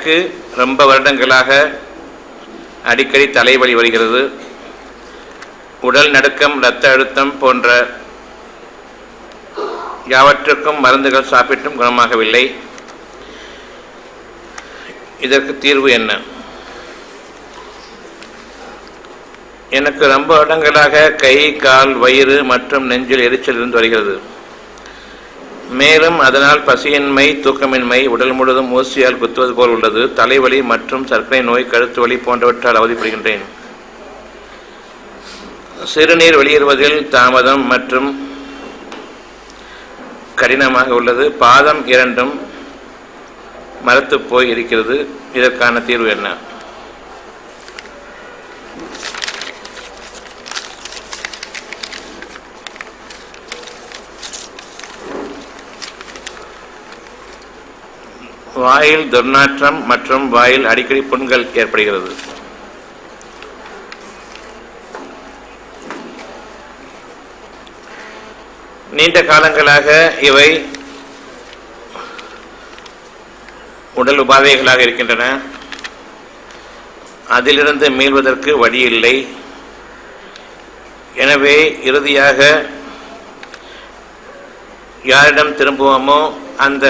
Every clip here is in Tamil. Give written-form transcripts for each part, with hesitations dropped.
எனக்கு ரொம்ப வருடங்களாக அடிக்கடி தலைவலி வருகிறது. உடல் நடுக்கம், இரத்த அழுத்தம் போன்ற யாவற்றுக்கும் மருந்துகள் சாப்பிட்டும் குணமாகவில்லை. இதற்கு தீர்வு என்ன? எனக்கு ரொம்ப வருடங்களாக கை, கால், வயிறு மற்றும் நெஞ்சில் எரிச்சல் இருந்து வருகிறது. மேலும் அதனால் பசியின்மை, தூக்கமின்மை, உடல் முழுவதும் ஊசியால் குத்துவது போல் உள்ளது. தலைவலி மற்றும் சர்க்கரை நோய், கழுத்து வலி போன்றவற்றால் அவதிப்படுகின்றேன். சிறுநீர் வெளியேறுவதில் தாமதம் மற்றும் கடினமாக உள்ளது. பாதம் இரண்டும் மரத்து போய் இருக்கிறது. இதற்கான தீர்வு என்ன? வாயில் துர்நாற்றம் மற்றும் வாயில் அடிக்கடி புண்கள் ஏற்படுகிறது. நீண்ட காலங்களாக இவை உடல் உபாதைகளாக இருக்கின்றன. அதிலிருந்து மீள்வதற்கு வழி இல்லை. எனவே இறுதியாக யாரிடம் திரும்புவோமோ அந்த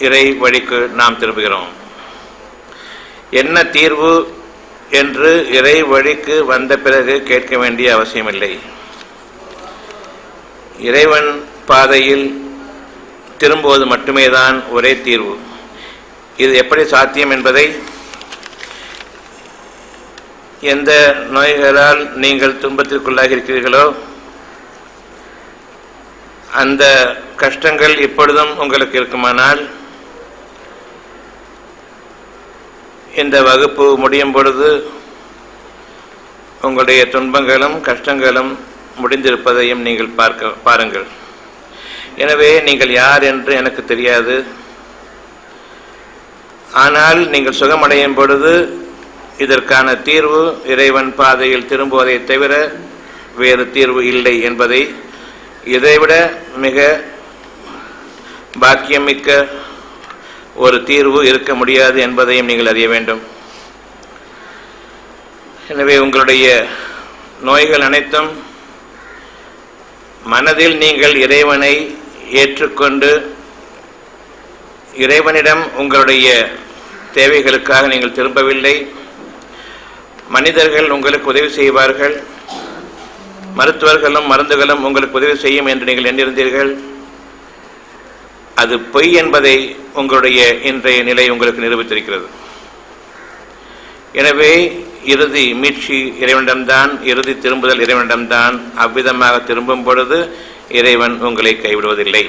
இறை வழிக்கு நாம் திரும்புகிறோம். என்ன தீர்வு என்று இறை வழிக்கு வந்த பிறகு கேட்க வேண்டிய அவசியமில்லை. இறைவன் பாதையில் திரும்புவது மட்டுமே தான் ஒரே தீர்வு. இது எப்படி சாத்தியம் என்பதை, எந்த நோய்களால் நீங்கள் துன்பத்திற்குள்ளாகி இருக்கிறீர்களோ அந்த கஷ்டங்கள் இப்பொழுதும் உங்களுக்கு இருக்குமானால், இந்த வகுப்பு முடியும் பொழுது உங்களுடைய துன்பங்களும் கஷ்டங்களும் முடிந்திருப்பதையும் நீங்கள் பாருங்கள். எனவே நீங்கள் யார் என்று எனக்கு தெரியாது. ஆனால் நீங்கள் சுகமடையும் பொழுது இதற்கான தீர்வு இறைவன் பாதையில் திரும்புவதை தவிர வேறு தீர்வு இல்லை என்பதை, இதைவிட மிக பாக்கியமிக்க ஒரு தீர்வு இருக்க முடியாது என்பதையும் நீங்கள் அறிய வேண்டும். எனவே உங்களுடைய நோய்கள் அனைத்தும் மனதில் நீங்கள் இறைவனை ஏற்றுக்கொண்டு இறைவனிடம் உங்களுடைய தேவைகளுக்காக நீங்கள் திரும்பவில்லை. மனிதர்கள் உங்களுக்கு உதவி செய்வார்கள், மருத்துவர்களும் மருந்துகளும் உங்களுக்கு உதவி செய்யும் என்று நீங்கள் எண்ணிருந்தீர்கள். அது பொய் என்பதை உங்களுடைய இன்றைய நிலை உங்களுக்கு நிரூபித்திருக்கிறது. எனவே இறுதி மீட்சி இறைவனிடம்தான், இறுதி திரும்புதல் இறைவனிடம்தான். அவ்விதமாக திரும்பும் பொழுது இறைவன் உங்களை கைவிடுவதில்லை.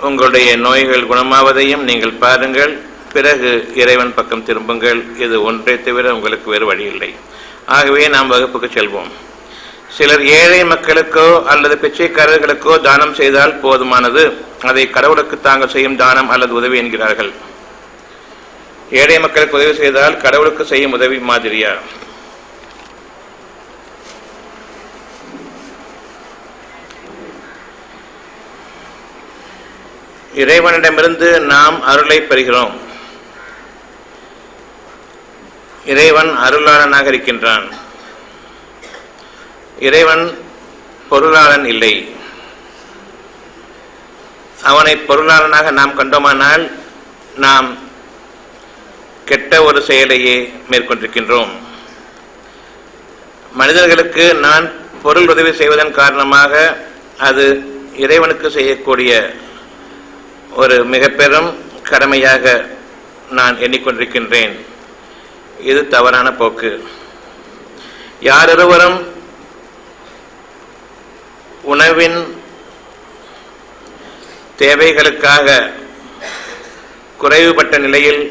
உங்களுடைய நோய்கள் குணமாவதையும் நீங்கள் பாருங்கள். பிறகு இறைவன் பக்கம் திரும்புங்கள். இது ஒன்றை தவிர உங்களுக்கு வேறு வழி இல்லை. ஆகவே நாம் வகுப்புக்கு செல்வோம். சிலர் ஏழை மக்களுக்கோ அல்லது பிச்சைக்காரர்களுக்கோ தானம் செய்தால் போதுமானது, அதை கடவுளுக்கு தாங்கள் செய்யும் தானம் அல்லது உதவி என்கிறார்கள். ஏழை மக்களுக்கு உதவி செய்தால் கடவுளுக்கு செய்யும் உதவி மாதிரியா? இறைவனிடமிருந்து நாம் அருளை பெறுகிறோம். இறைவன் அருளாளனாக இருக்கின்றான். இறைவன் பொருளாளன் இல்லை. அவனை பொருளாளனாக நாம் கண்டோமானால் நாம் கெட்ட ஒரு செயலையே மேற்கொண்டிருக்கின்றோம். மனிதர்களுக்கு நான் பொருள் உதவி செய்வதன் காரணமாக அது இறைவனுக்கு செய்யக்கூடிய ஒரு மிக பெரும் கடமையாக நான் எண்ணிக்கொண்டிருக்கின்றேன். இது தவறான போக்கு. யாரொருவரும் உணவின் தேவைகளுக்காக குறைவுபட்ட நிலையில்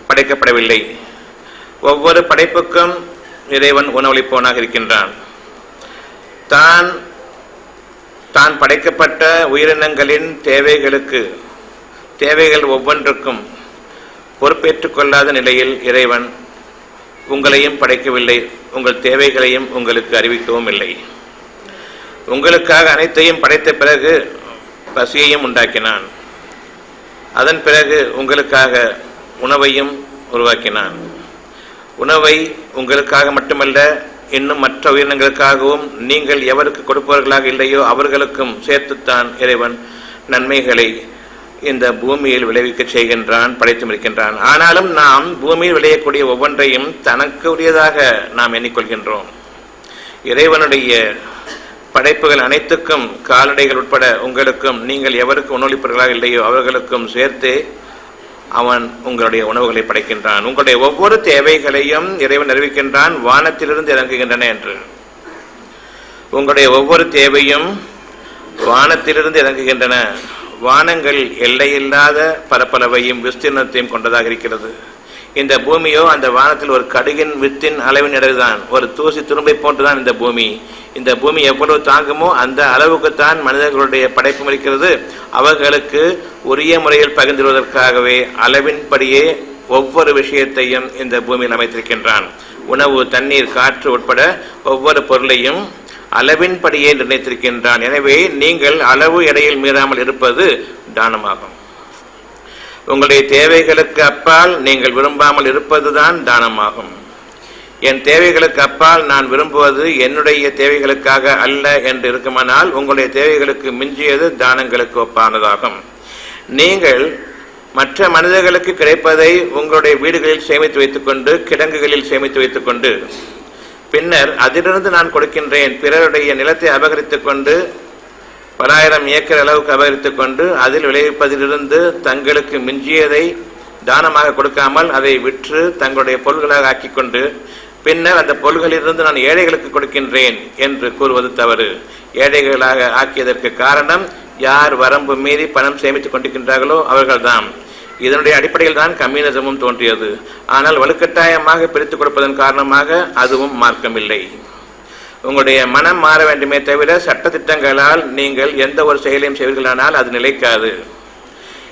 படைக்கப்படவில்லை. ஒவ்வொரு படைப்புக்கும் இறைவன் உணவளிப்பவனாக இருக்கின்றான். தான் படைக்கப்பட்ட உயிரினங்களின் தேவைகள் ஒவ்வொன்றுக்கும் பொறுப்பேற்றுக் கொள்ளாத நிலையில் இறைவன் உங்களையும் படைக்கவில்லை, உங்கள் தேவைகளையும் உங்களுக்கு அறிவிக்கவும் இல்லை. உங்களுக்காக அனைத்தையும் படைத்த பிறகு பசியையும் உண்டாக்கினான். அதன் பிறகு உங்களுக்காக உணவையும் உருவாக்கினான். உணவை உங்களுக்காக மட்டுமல்ல, இன்னும் மற்ற உயிரினங்களுக்காகவும் நீங்கள் எவருக்கு கொடுப்பவர்களாக இல்லையோ அவர்களுக்கும் சேர்த்துத்தான் இறைவன் நன்மைகளை இந்த பூமியில் விளைவிக்க செய்கின்றான், படைத்தும் இருக்கின்றான். ஆனாலும் நாம் பூமியில் விளையக்கூடிய ஒவ்வொன்றையும் தனக்கு உரியதாக நாம் எண்ணிக்கொள்கின்றோம். இறைவனுடைய படைப்புகள் அனைத்துக்கும், கால்நடைகள் உட்பட உங்களுக்கும், நீங்கள் எவருக்கு உணவளிப்பவர்களாக இல்லையோ அவர்களுக்கும் சேர்த்து அவன் உங்களுடைய உணவுகளை படைக்கின்றான். உங்களுடைய ஒவ்வொரு தேவைகளையும் இறைவன் அறிவிக்கின்றான், வானத்திலிருந்து இறங்குகின்றன என்று. உங்களுடைய ஒவ்வொரு தேவையும் வானத்திலிருந்து இறங்குகின்றன. வானங்கள் எல்லையில்லாத பரப்பளவையும் விஸ்தீர்ணத்தையும் கொண்டதாக இருக்கிறது. இந்த பூமியோ அந்த வானத்தில் ஒரு கடுகின் வித்தின் அளவின் இடதுதான், ஒரு தூசி துரும்பை போன்றுதான் இந்த பூமி. இந்த பூமி எவ்வளவு தாங்குமோ அந்த அளவுக்குத்தான் மனிதர்களுடைய படைப்பும் இருக்கிறது. அவர்களுக்கு உரிய முறையில் பகிர்ந்துவதற்காகவே அளவின்படியே ஒவ்வொரு விஷயத்தையும் இந்த பூமியில் அமைத்திருக்கின்றான். உணவு, தண்ணீர், காற்று உட்பட ஒவ்வொரு பொருளையும் அளவின்படியே நிர்ணயித்திருக்கின்றான். எனவே நீங்கள் அளவு எடையில் மீறாமல் இருப்பது தானமாகும். உங்களுடைய தேவைகளுக்கு அப்பால் நீங்கள் விரும்பாமல் இருப்பதுதான் தானமாகும். என் தேவைகளுக்கு அப்பால் நான் விரும்புவது என்னுடைய தேவைகளுக்காக அல்ல என்று இருக்குமானால் உங்களுடைய தேவைகளுக்கு மிஞ்சியது தானங்களுக்கு ஒப்பானதாகும். நீங்கள் மற்ற மனிதர்களுக்கு கிடைப்பதை உங்களுடைய வீடுகளில் சேமித்து வைத்துக்கொண்டு, கிடங்குகளில் சேமித்து வைத்துக்கொண்டு, பின்னர் அதிலிருந்து நான் கொடுக்கின்றேன், பிறருடைய நிலத்தை அபகரித்துக் கொண்டு, பல ஆயிரம் ஏக்கர் அளவுக்கு அபகரித்துக் கொண்டு அதில் விளைவிப்பதிலிருந்து தங்களுக்கு மிஞ்சியதை தானமாக கொடுக்காமல் அதை விற்று தங்களுடைய பொருள்களாக ஆக்கிக்கொண்டு, பின்னர் அந்த பொருள்களிலிருந்து நான் ஏழைகளுக்கு கொடுக்கின்றேன் என்று கூறுவது தவறு. ஏழைகளாக ஆக்கியதற்கு காரணம் யார் வரம்பு மீறி பணம் சேமித்துக் கொண்டிருக்கின்றார்களோ அவர்கள்தான். இதனுடைய அடிப்படையில் தான் கம்யூனிசமும் தோன்றியது. ஆனால் வலுக்கட்டாயமாக பிரித்துக் கொடுப்பதன் காரணமாக அதுவும் மார்க்கமில்லை. உங்களுடைய மனம் மாற வேண்டுமே தவிர சட்டத்திட்டங்களால் நீங்கள் எந்த ஒரு செயலையும் செய்வீர்களானால் அது நிலைக்காது.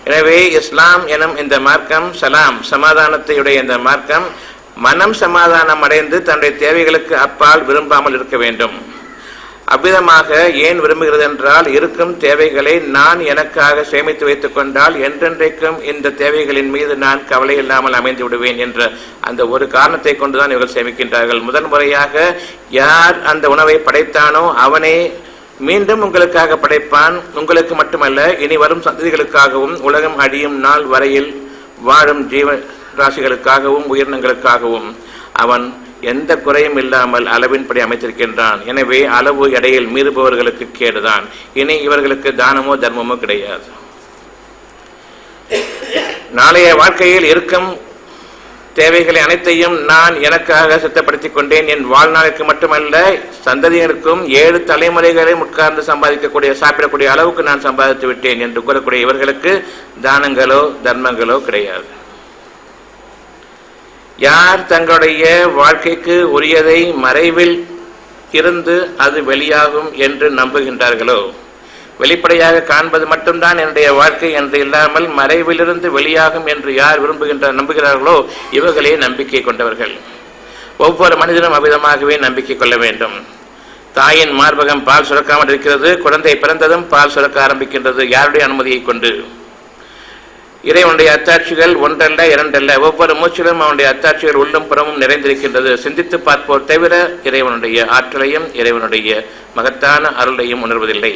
எனவே இஸ்லாம் எனும் இந்த மார்க்கம், சலாம் சமாதானத்தையுடைய இந்த மார்க்கம், மனம் சமாதானம் அடைந்து தன்னுடைய தேவைகளுக்கு அப்பால் விரும்பாமல் இருக்க வேண்டும். அவ்விதமாக ஏன் விரும்புகிறது என்றால், இருக்கும் தேவைகளை நான் எனக்காக சேமித்து வைத்துக் கொண்டால் என்றென்றைக்கும் இந்த தேவைகளின் மீது நான் கவலை இல்லாமல் அமைந்து விடுவேன் என்ற அந்த ஒரு காரணத்தை கொண்டுதான் இவர்கள் சேமிக்கின்றார்கள். முதன் முறையாக யார் அந்த உணவை படைத்தானோ அவனே மீண்டும் உங்களுக்காக படைப்பான். உங்களுக்கு மட்டுமல்ல, இனி வரும் சந்ததிகளுக்காகவும் உலகம் அழியும் நாள் வரையில் வாழும் ஜீவ ராசிகளுக்காகவும் உயிரினங்களுக்காகவும் அவன் எந்த குறையும் இல்லாமல் அளவின்படி அமைத்திருக்கின்றான். எனவே அளவு எடையில் மீறுபவர்களுக்கு கேடுதான். இனி இவர்களுக்கு தானமோ தர்மமோ கிடையாது. நாளைய வாழ்க்கையில் இருக்கும் தேவைகளை அனைத்தையும் நான் எனக்காக சித்தப்படுத்திக் கொண்டேன். என் வாழ்நாளுக்கு மட்டுமல்ல, சந்ததியினருக்கும் 7 தலைமுறைகளை உட்கார்ந்து சம்பாதிக்கக்கூடிய, சாப்பிடக்கூடிய அளவுக்கு நான் சம்பாதித்து விட்டேன் என்று கூறக்கூடிய இவர்களுக்கு தானங்களோ தர்மங்களோ கிடையாது. யார் தங்களுடைய வாழ்க்கைக்கு உரியதை மறைவில் இருந்து அது வெளியாகும் என்று நம்புகின்றார்களோ, வெளிப்படையாக காண்பது மட்டும்தான் என்னுடைய வாழ்க்கை என்று இல்லாமல் மறைவிலிருந்து வெளியாகும் என்று யார் நம்புகிறார்களோ இவர்களே நம்பிக்கை கொண்டவர்கள். ஒவ்வொரு மனிதனும் அவ்விதமாகவே நம்பிக்கை கொள்ள வேண்டும். தாயின் மார்பகம் பால் சுரக்காமல் இருக்கிறது, குழந்தை பிறந்ததும் பால் சுரக்க ஆரம்பிக்கின்றது. யாருடைய அனுமதியை கொண்டு? இறைவனுடைய அத்தாட்சிகள் ஒன்றல்ல இரண்டல்ல, ஒவ்வொரு மூச்சிலும் அவனுடைய அத்தாட்சிகள் உள்ளும் புறமும் நிறைந்திருக்கின்றது. சிந்தித்து பார்ப்போர் தவிர இறைவனுடைய ஆற்றலையும் இறைவனுடைய மகத்தான அருளையும் உணர்வதில்லை.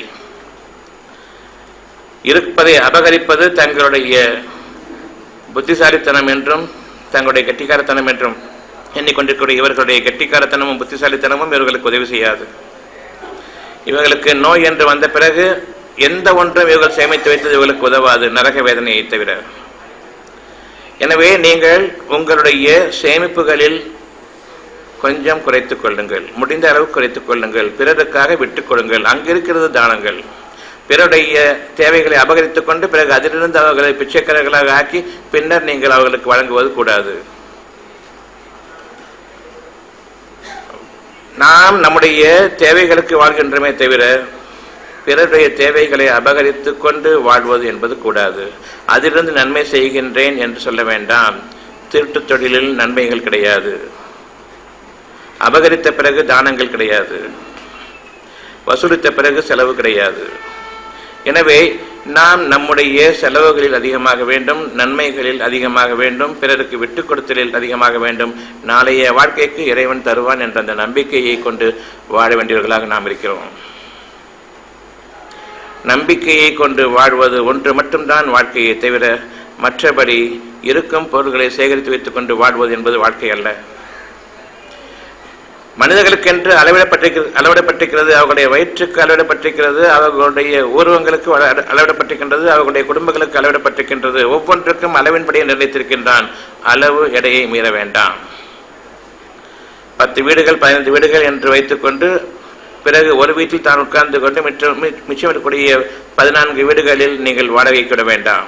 இருப்பதை அபகரிப்பது தங்களுடைய புத்திசாலித்தனம் என்றும் தங்களுடைய கெட்டிக்காரத்தனம் என்றும் எண்ணிக்கொண்டிருக்கிற இவர்களுடைய கெட்டிக்காரத்தனமும் புத்திசாலித்தனமும் இவர்களுக்கு உதவி செய்யாது. இவர்களுக்கு நோய் என்று வந்த பிறகு எந்த ஒன்றும் இவர்கள் சேமித்து வைத்தது இவர்களுக்கு உதவாது, நரக வேதனையை தவிர. எனவே நீங்கள் உங்களுடைய சேமிப்புகளில் கொஞ்சம் குறைத்துக் கொள்ளுங்கள், முடிந்த அளவு குறைத்துக் கொள்ளுங்கள். பிறருக்காக விட்டுக் கொள்ளுங்கள். அங்கிருக்கிறது தானங்கள். பிறருடைய தேவைகளை அபகரித்துக் கொண்டு பிறகு அதிலிருந்து அவர்களை பிச்சைக்காரர்களாக ஆக்கி பின்னர் நீங்கள் அவர்களுக்கு வழங்குவது கூடாது. நாம் நம்முடைய தேவைகளுக்கு வாழ்கின்றமே தவிர பிறருடைய தேவைகளை அபகரித்து கொண்டு வாழ்வது என்பது கூடாது. அதிலிருந்து நன்மை செய்கின்றேன் என்று சொல்ல வேண்டாம். திருட்டு தொழிலில் நன்மைகள் கிடையாது. அபகரித்த பிறகு தானங்கள் கிடையாது. வசூலித்த பிறகு செலவு கிடையாது. எனவே நாம் நம்முடைய செலவுகளில் அதிகமாக வேண்டும், நன்மைகளில் அதிகமாக வேண்டும், பிறருக்கு விட்டுக் கொடுத்தலில் அதிகமாக வேண்டும். நாளைய வாழ்க்கைக்கு இறைவன் தருவான் என்ற அந்த நம்பிக்கையை கொண்டு வாழ வேண்டியவர்களாக நாம் இருக்கிறோம். நம்பிக்கையை கொண்டு வாழ்வது ஒன்று மட்டும்தான் வாழ்க்கையை தவிர மற்றபடி இருக்கும் பொருள்களை சேகரித்து வைத்துக் கொண்டு வாழ்வது என்பது வாழ்க்கை அல்ல. மனிதர்களுக்கென்று அளவிடப்பட்டிருக்கிறது, அவர்களுடைய வயிற்றுக்கு அளவிடப்பட்டிருக்கிறது, அவர்களுடைய ஊர்வங்களுக்கு அளவிடப்பட்டிருக்கின்றது, அவர்களுடைய குடும்பங்களுக்கு அளவிடப்பட்டிருக்கின்றது. ஒவ்வொன்றுக்கும் அளவின்படியே நிர்ணயித்திருக்கின்றான். அளவு எடையை மீற வேண்டாம். 10 வீடுகள் 15 வீடுகள் என்று வைத்துக்கொண்டு பிறகு ஒரு வீட்டில் தான் உட்கார்ந்து கொண்டு மிச்சம் இருக்கக்கூடிய 14 வீடுகளில் நீங்கள் வாடகைக்கு விட வேண்டாம்.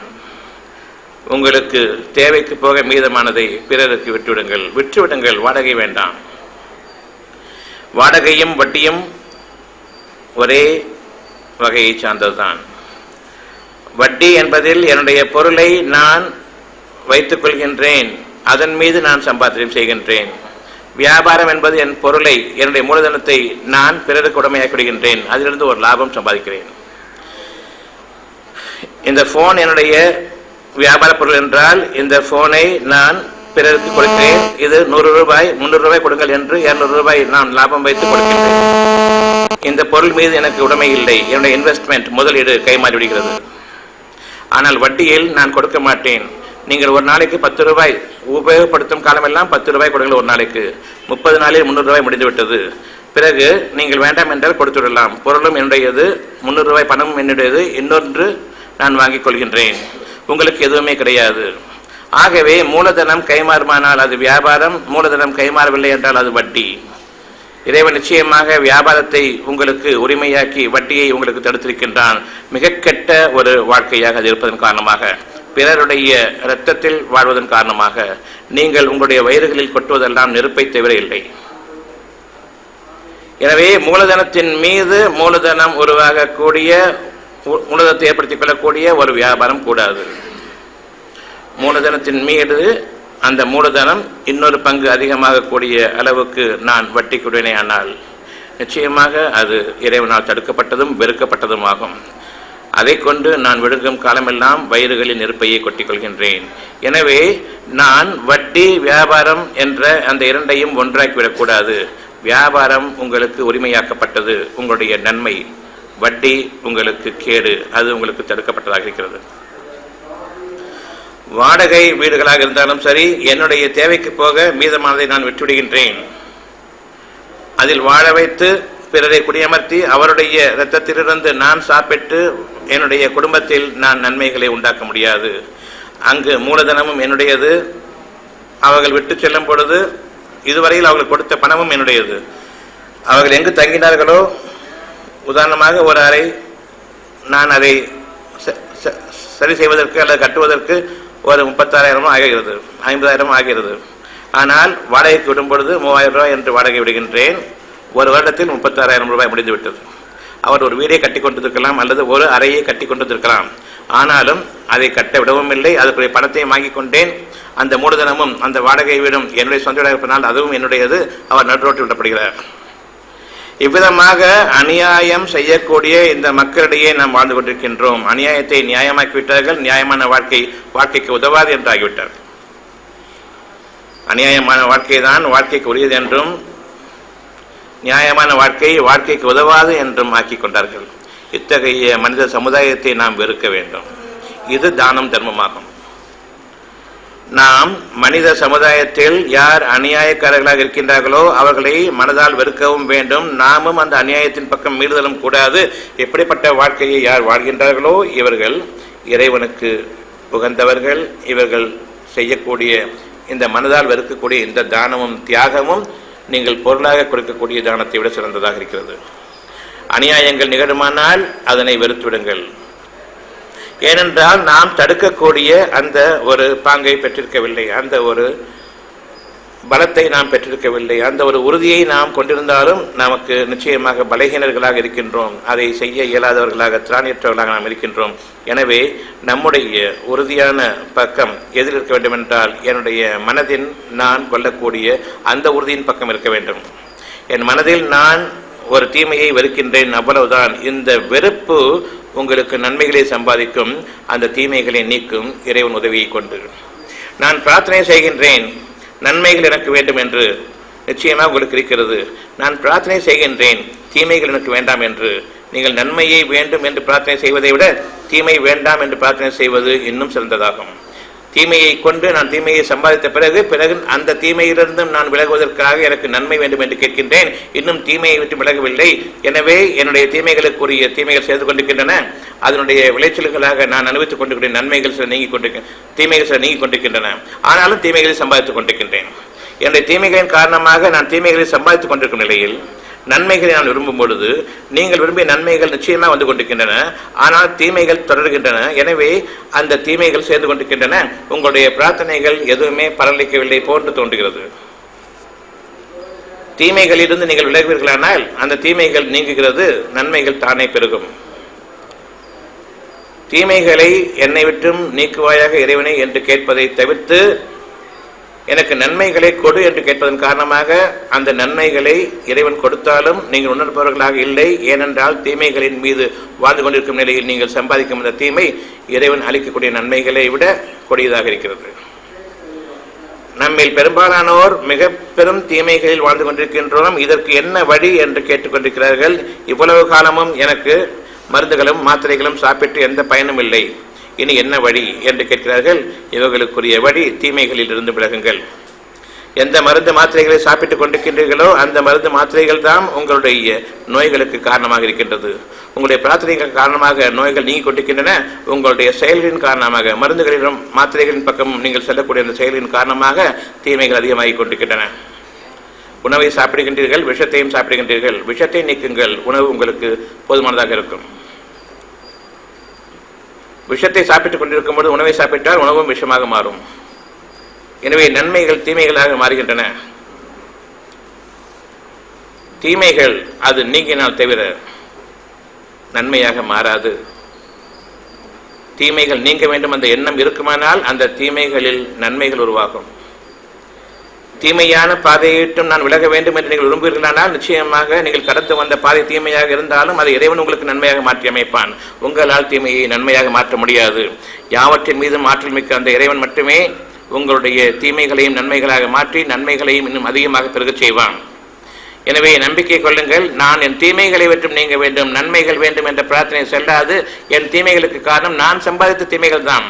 உங்களுக்கு தேவைக்கு போக மீதமானதை பிறருக்கு விட்டுவிடுங்கள். வாடகை வேண்டாம். வாடகையும் வட்டியும் ஒரே வகையை சார்ந்ததுதான். வட்டி என்பதில் என்னுடைய பொருளை நான் வைத்துக் கொள்கின்றேன், அதன் மீது நான் சம்பாத்தியம் செய்கின்றேன். வியாபாரம் என்பது என் பொருளை, என்னுடைய மூலதனத்தை நான் பிறருக்கு உடமையாக்கி விடுகின்றேன், அதிலிருந்து ஒரு லாபம் சம்பாதிக்கிறேன். இந்த போன் என்னுடைய வியாபார பொருள் என்றால் இந்த போனை நான் பிறருக்கு கொடுக்கிறேன். இது 100 ரூபாய் 300 ரூபாய் கொடுங்கள் என்று 200 ரூபாய் நான் லாபம் வைத்து கொடுக்கின்றேன். இந்த பொருள் மீது எனக்கு உடைமை இல்லை, என்னுடைய இன்வெஸ்ட்மெண்ட் முதலீடு கைமாறி விடுகிறது. ஆனால் வட்டியில் நான் கொடுக்க மாட்டேன். நீங்கள் ஒரு நாளைக்கு 10 ரூபாய் உபயோகப்படுத்தும் காலமெல்லாம் 10 ரூபாய் கொடுங்கள். ஒரு நாளைக்கு 30 நாளில் 300 ரூபாய் முடிந்துவிட்டது. பிறகு நீங்கள் வேண்டாம் என்றால் கொடுத்து விடலாம். பொருளும் என்னுடையது, 300 ரூபாய் பணமும் என்னுடையது, இன்னொன்று நான் வாங்கிக் கொள்கின்றேன். உங்களுக்கு எதுவுமே கிடையாது. ஆகவே மூலதனம் கைமாறுமானால் அது வியாபாரம், மூலதனம் கைமாறவில்லை என்றால் அது வட்டி. இறைவன் நிச்சயமாக வியாபாரத்தை உங்களுக்கு உரிமையாக்கி வட்டியை உங்களுக்கு தடுத்திருக்கின்றான். மிக கெட்ட ஒரு வாழ்க்கையாக அது இருப்பதன் காரணமாக, பிறருடைய இரத்தத்தில் வாழ்வதன் காரணமாக நீங்கள் உங்களுடைய வயிறுகளில் கொட்டுவதெல்லாம் நெருப்பை தவிர இல்லை. எனவே மூலதனத்தின் மீது மூலதனம் உருவாகக்கூடிய, மூலதனத்தை ஏற்படுத்திக் கொள்ளக்கூடிய ஒரு வியாபாரம் கூடாது. மூலதனத்தின் மீது அந்த மூலதனம் இன்னொரு பங்கு அதிகமாக கூடிய அளவுக்கு நான் வட்டி கொடுவேனே ஆனால் நிச்சயமாக அது இறைவனால் தடுக்கப்பட்டதும் வெறுக்கப்பட்டதும் ஆகும். அதை கொண்டு நான் விழுங்கும் காலமெல்லாம் வயிறுகளில் நெருப்பையை கொட்டிக் கொள்கின்றேன். எனவே நான் வட்டி வியாபாரம் என்ற அந்த இரண்டையும் ஒன்றாக்கிவிடக்கூடாது. வியாபாரம் உங்களுக்கு உரிமையாக்கப்பட்டது, உங்களுடைய நன்மை. வட்டி உங்களுக்கு கேடு, அது உங்களுக்கு தடுக்கப்பட்டதாக இருக்கிறது. வாடகை வீடுகளாக இருந்தாலும் சரி, என்னுடைய தேவைக்கு போக மீதமானதை நான் விட்டுவிடுகின்றேன். அதில் வாழ வைத்து பிறரை குடியமர்த்தி அவருடைய இரத்தத்திலிருந்து நான் சாப்பிட்டு என்னுடைய குடும்பத்தில் நான் நன்மைகளை உண்டாக்க முடியாது. அங்கு மூலதனமும் என்னுடையது. அவர்கள் விட்டு செல்லும் பொழுது இதுவரையில் அவர்கள் கொடுத்த பணமும் என்னுடையது. அவர்கள் எங்கு தங்கினார்களோ, உதாரணமாக ஒரு அறை, நான் அதை சரி செய்வதற்கு அல்லது கட்டுவதற்கு ஒரு 36,000 ஆகிறது, 50,000 ஆகிறது. ஆனால் வாடகைக்கு விடும் பொழுது 3,000 ரூபாய் என்று வாடகை விடுகின்றேன். ஒரு வருடத்தில் 36,000 ரூபாய் முடிந்துவிட்டது. அவர் ஒரு வீடை கட்டி கொண்டிருக்கலாம் அல்லது ஒரு அறையை கட்டி கொண்டிருக்கலாம். ஆனாலும் அதை கட்ட விடவும் இல்லை. அதுக்குரிய பணத்தையும் வாங்கிக் கொண்டேன். அந்த மூலதனமும் அந்த வாடகை வீடும் என்னுடைய சொந்த வீடாக இருப்பதனால் அதுவும் என்னுடையது. அவர் நடுரோட்டில் விடப்படுகிறார். இவ்விதமாக அநியாயம் செய்யக்கூடிய இந்த மக்களிடையே நாம் வாழ்ந்து கொண்டிருக்கின்றோம். அநியாயத்தை நியாயமாக்கிவிட்டார்கள். நியாயமான வாழ்க்கைக்கு உதவாது என்று ஆகிவிட்டார்கள். அநியாயமான வாழ்க்கை தான் வாழ்க்கைக்கு உரியது என்றும், நியாயமான வாழ்க்கைக்கு உதவாது என்றும் ஆக்கிக் கொண்டார்கள். இத்தகைய மனித சமுதாயத்தை நாம் வெறுக்க வேண்டும். இது தானம் தர்மமாகும். நாம் மனித சமுதாயத்தில் யார் அநியாயக்காரர்களாக இருக்கின்றார்களோ அவர்களை மனதால் வெறுக்கவும் வேண்டும். நாமும் அந்த அநியாயத்தின் பக்கம் மீறுதலும் கூடாது. எப்படிப்பட்ட வாழ்க்கையை யார் வாழ்கின்றார்களோ இவர்கள் இறைவனுக்கு உகந்தவர்கள். இவர்கள் செய்யக்கூடிய இந்த மனதால் வெறுக்கக்கூடிய இந்த தானமும் தியாகமும் நீங்கள் பொருளாக கொடுக்கக்கூடிய தானத்தை விட சிறந்ததாக இருக்கிறது. அநியாயங்கள் நிகழுமானால் அதனை வெறுத்துவிடுங்கள். ஏனென்றால் நாம் தடுக்கக்கூடிய அந்த ஒரு பாங்கை பெற்றிருக்கவில்லை, அந்த ஒரு பலத்தை நாம் பெற்றிருக்கவில்லை. அந்த ஒரு உறுதியை நாம் கொண்டிருந்தாலும் நமக்கு நிச்சயமாக பலகீனர்களாக இருக்கின்றோம். அதை செய்ய இயலாதவர்களாக, திராணியற்றவர்களாக நாம் இருக்கின்றோம். எனவே நம்முடைய உறுதியான பக்கம் எதில் இருக்க வேண்டும் என்றால், என்னுடைய மனதின் நான் கொள்ளக்கூடிய அந்த உறுதியின் பக்கம் இருக்க வேண்டும். என் மனதில் நான் ஒரு தீமையை வெறுக்கின்றேன், அவ்வளவுதான். இந்த வெறுப்பு உங்களுக்கு நன்மைகளை சம்பாதிக்கும், அந்த தீமைகளை நீக்கும் இறைவன் உதவியை கொண்டு. நான் பிரார்த்தனை செய்கின்றேன், நன்மைகள் எனக்கு வேண்டும் என்று நிச்சயமாக உங்களுக்கு இருக்கிறது. நான் பிரார்த்தனை செய்கின்றேன், தீமைகள் எனக்கு வேண்டாம் என்று. நீங்கள் நன்மையை வேண்டும் என்று பிரார்த்தனை செய்வதை விட தீமை வேண்டாம் என்று பிரார்த்தனை செய்வது இன்னும் சிறந்ததாகும். தீமையை கொண்டு நான் தீமையை சம்பாதித்த பிறகு அந்த தீமையிலிருந்தும் நான் விலகுவதற்காக எனக்கு நன்மை வேண்டும் என்று கேட்கின்றேன், இன்னும் தீமையை விட்டு விலகவில்லை. எனவே என்னுடைய தீமைகளுக்குரிய தீமைகள் செய்து கொண்டிருக்கின்றன, அதனுடைய விளைச்சல்களாக நான் அனுபவித்துக் கொண்டிருக்கிற நன்மைகள் சில தீமைகள் சில நீங்கிக் கொண்டிருக்கின்றன. ஆனாலும் தீமைகளை சம்பாதித்துக் கொண்டிருக்கின்றேன். என்னுடைய தீமைகளின் காரணமாக நான் தீமைகளை சம்பாதித்துக் கொண்டிருக்கும் நிலையில் நன்மைகளை நான் விரும்பும் பொழுது நீங்கள் விரும்பிய நன்மைகள் நிச்சயமாக வந்து கொண்டிருக்கின்றன, ஆனால் தீமைகள் தொடர்கின்றன. எனவே அந்த தீமைகள் சேர்ந்து கொண்டிருக்கின்றன. உங்களுடைய பிரார்த்தனைகள் எதுவுமே பலனளிக்கவில்லை போன்று தோன்றுகிறது. தீமைகளிலிருந்து நீங்கள் விலகுவீர்களானால் அந்த தீமைகள் நீங்குகிறது, நன்மைகள் தானே பெருகும். தீமைகளை என்னை விட்டும் நீக்குவாயாக இறைவனை என்று கேட்பதை தவிர்த்து எனக்கு நன்மைகளை கொடு என்று கேட்பதன் காரணமாக அந்த நன்மைகளை இறைவன் கொடுத்தாலும் நீங்கள் உணர்பவர்களாக இல்லை. ஏனென்றால் தீமைகளின் மீது வாழ்ந்து கொண்டிருக்கும் நிலையில் நீங்கள் சம்பாதிக்கும் அந்த தீமை இறைவன் அளிக்கக்கூடிய நன்மைகளை விட கொடியதாக இருக்கிறது. நம்மில் பெரும்பாலானோர் மிக பெரும் தீமைகளில் வாழ்ந்து கொண்டிருக்கின்றோம். இதற்கு என்ன வழி என்று கேட்டுக்கொண்டிருக்கிறார்கள். இவ்வளவு காலமும் எனக்கு மருந்துகளும் மாத்திரைகளும் சாப்பிட்டு எந்த பயனும் இல்லை, இனி என்ன வழி என்று கேட்கிறார்கள். இவர்களுக்குரிய வழி தீமைகளில் இருந்து விலகுங்கள். எந்த மருந்து மாத்திரைகளை சாப்பிட்டுக் கொண்டிருக்கின்றீர்களோ அந்த மருந்து மாத்திரைகள் தான் உங்களுடைய நோய்களுக்கு காரணமாக இருக்கின்றது. உங்களுடைய பிரார்த்தனைகள் காரணமாக நோய்கள் நீங்கிக் கொண்டிருக்கின்றன. உங்களுடைய செயல்களின் காரணமாக, மருந்துகளிலும் மாத்திரைகளின் பக்கம் நீங்கள் செல்லக்கூடிய அந்த செயல்களின் காரணமாக தீமைகள் அதிகமாகிக் கொண்டிருக்கின்றன. உணவை சாப்பிடுகின்றீர்கள், விஷத்தையும் சாப்பிடுகின்றீர்கள். விஷத்தை நீக்குங்கள், உணவு உங்களுக்கு போதுமானதாக இருக்கும். விஷத்தை சாப்பிட்டுக் கொண்டிருக்கும் போது உணவை சாப்பிட்டால் உணவும் விஷமாக மாறும். எனவே நன்மைகள் தீமைகளாக மாறுகின்றன. தீமைகள் அது நீங்கினால் தவிர நன்மையாக மாறாது. தீமைகள் நீங்க வேண்டும் அந்த எண்ணம் இருக்குமானால் அந்த தீமைகளில் நன்மைகள் உருவாகும். தீமையான பாதையிட்டும் நான் விலக வேண்டும் என்று நீங்கள் விரும்புகிறீர்களானால் நிச்சயமாக நீங்கள் கடந்து வந்த பாதை தீமையாக இருந்தாலும் அதை இறைவன் உங்களுக்கு நன்மையாக மாற்றி அமைப்பான். உங்களால் தீமையை நன்மையாக மாற்ற முடியாது. யாவற்றின் மீதும் ஆற்றல் மிக்க அந்த இறைவன் மட்டுமே உங்களுடைய தீமைகளையும் நன்மைகளாக மாற்றி நன்மைகளையும் இன்னும் அதிகமாக பெருகச் செய்வான். எனவே நம்பிக்கை கொள்ளுங்கள். நான் என் தீமைகளை விட்டும் நீங்க வேண்டும், நன்மைகள் வேண்டும் என்ற பிரார்த்தனை செல்லாது. என் தீமைகளுக்கு காரணம் நான் சம்பாதித்த தீமைகள் தான்.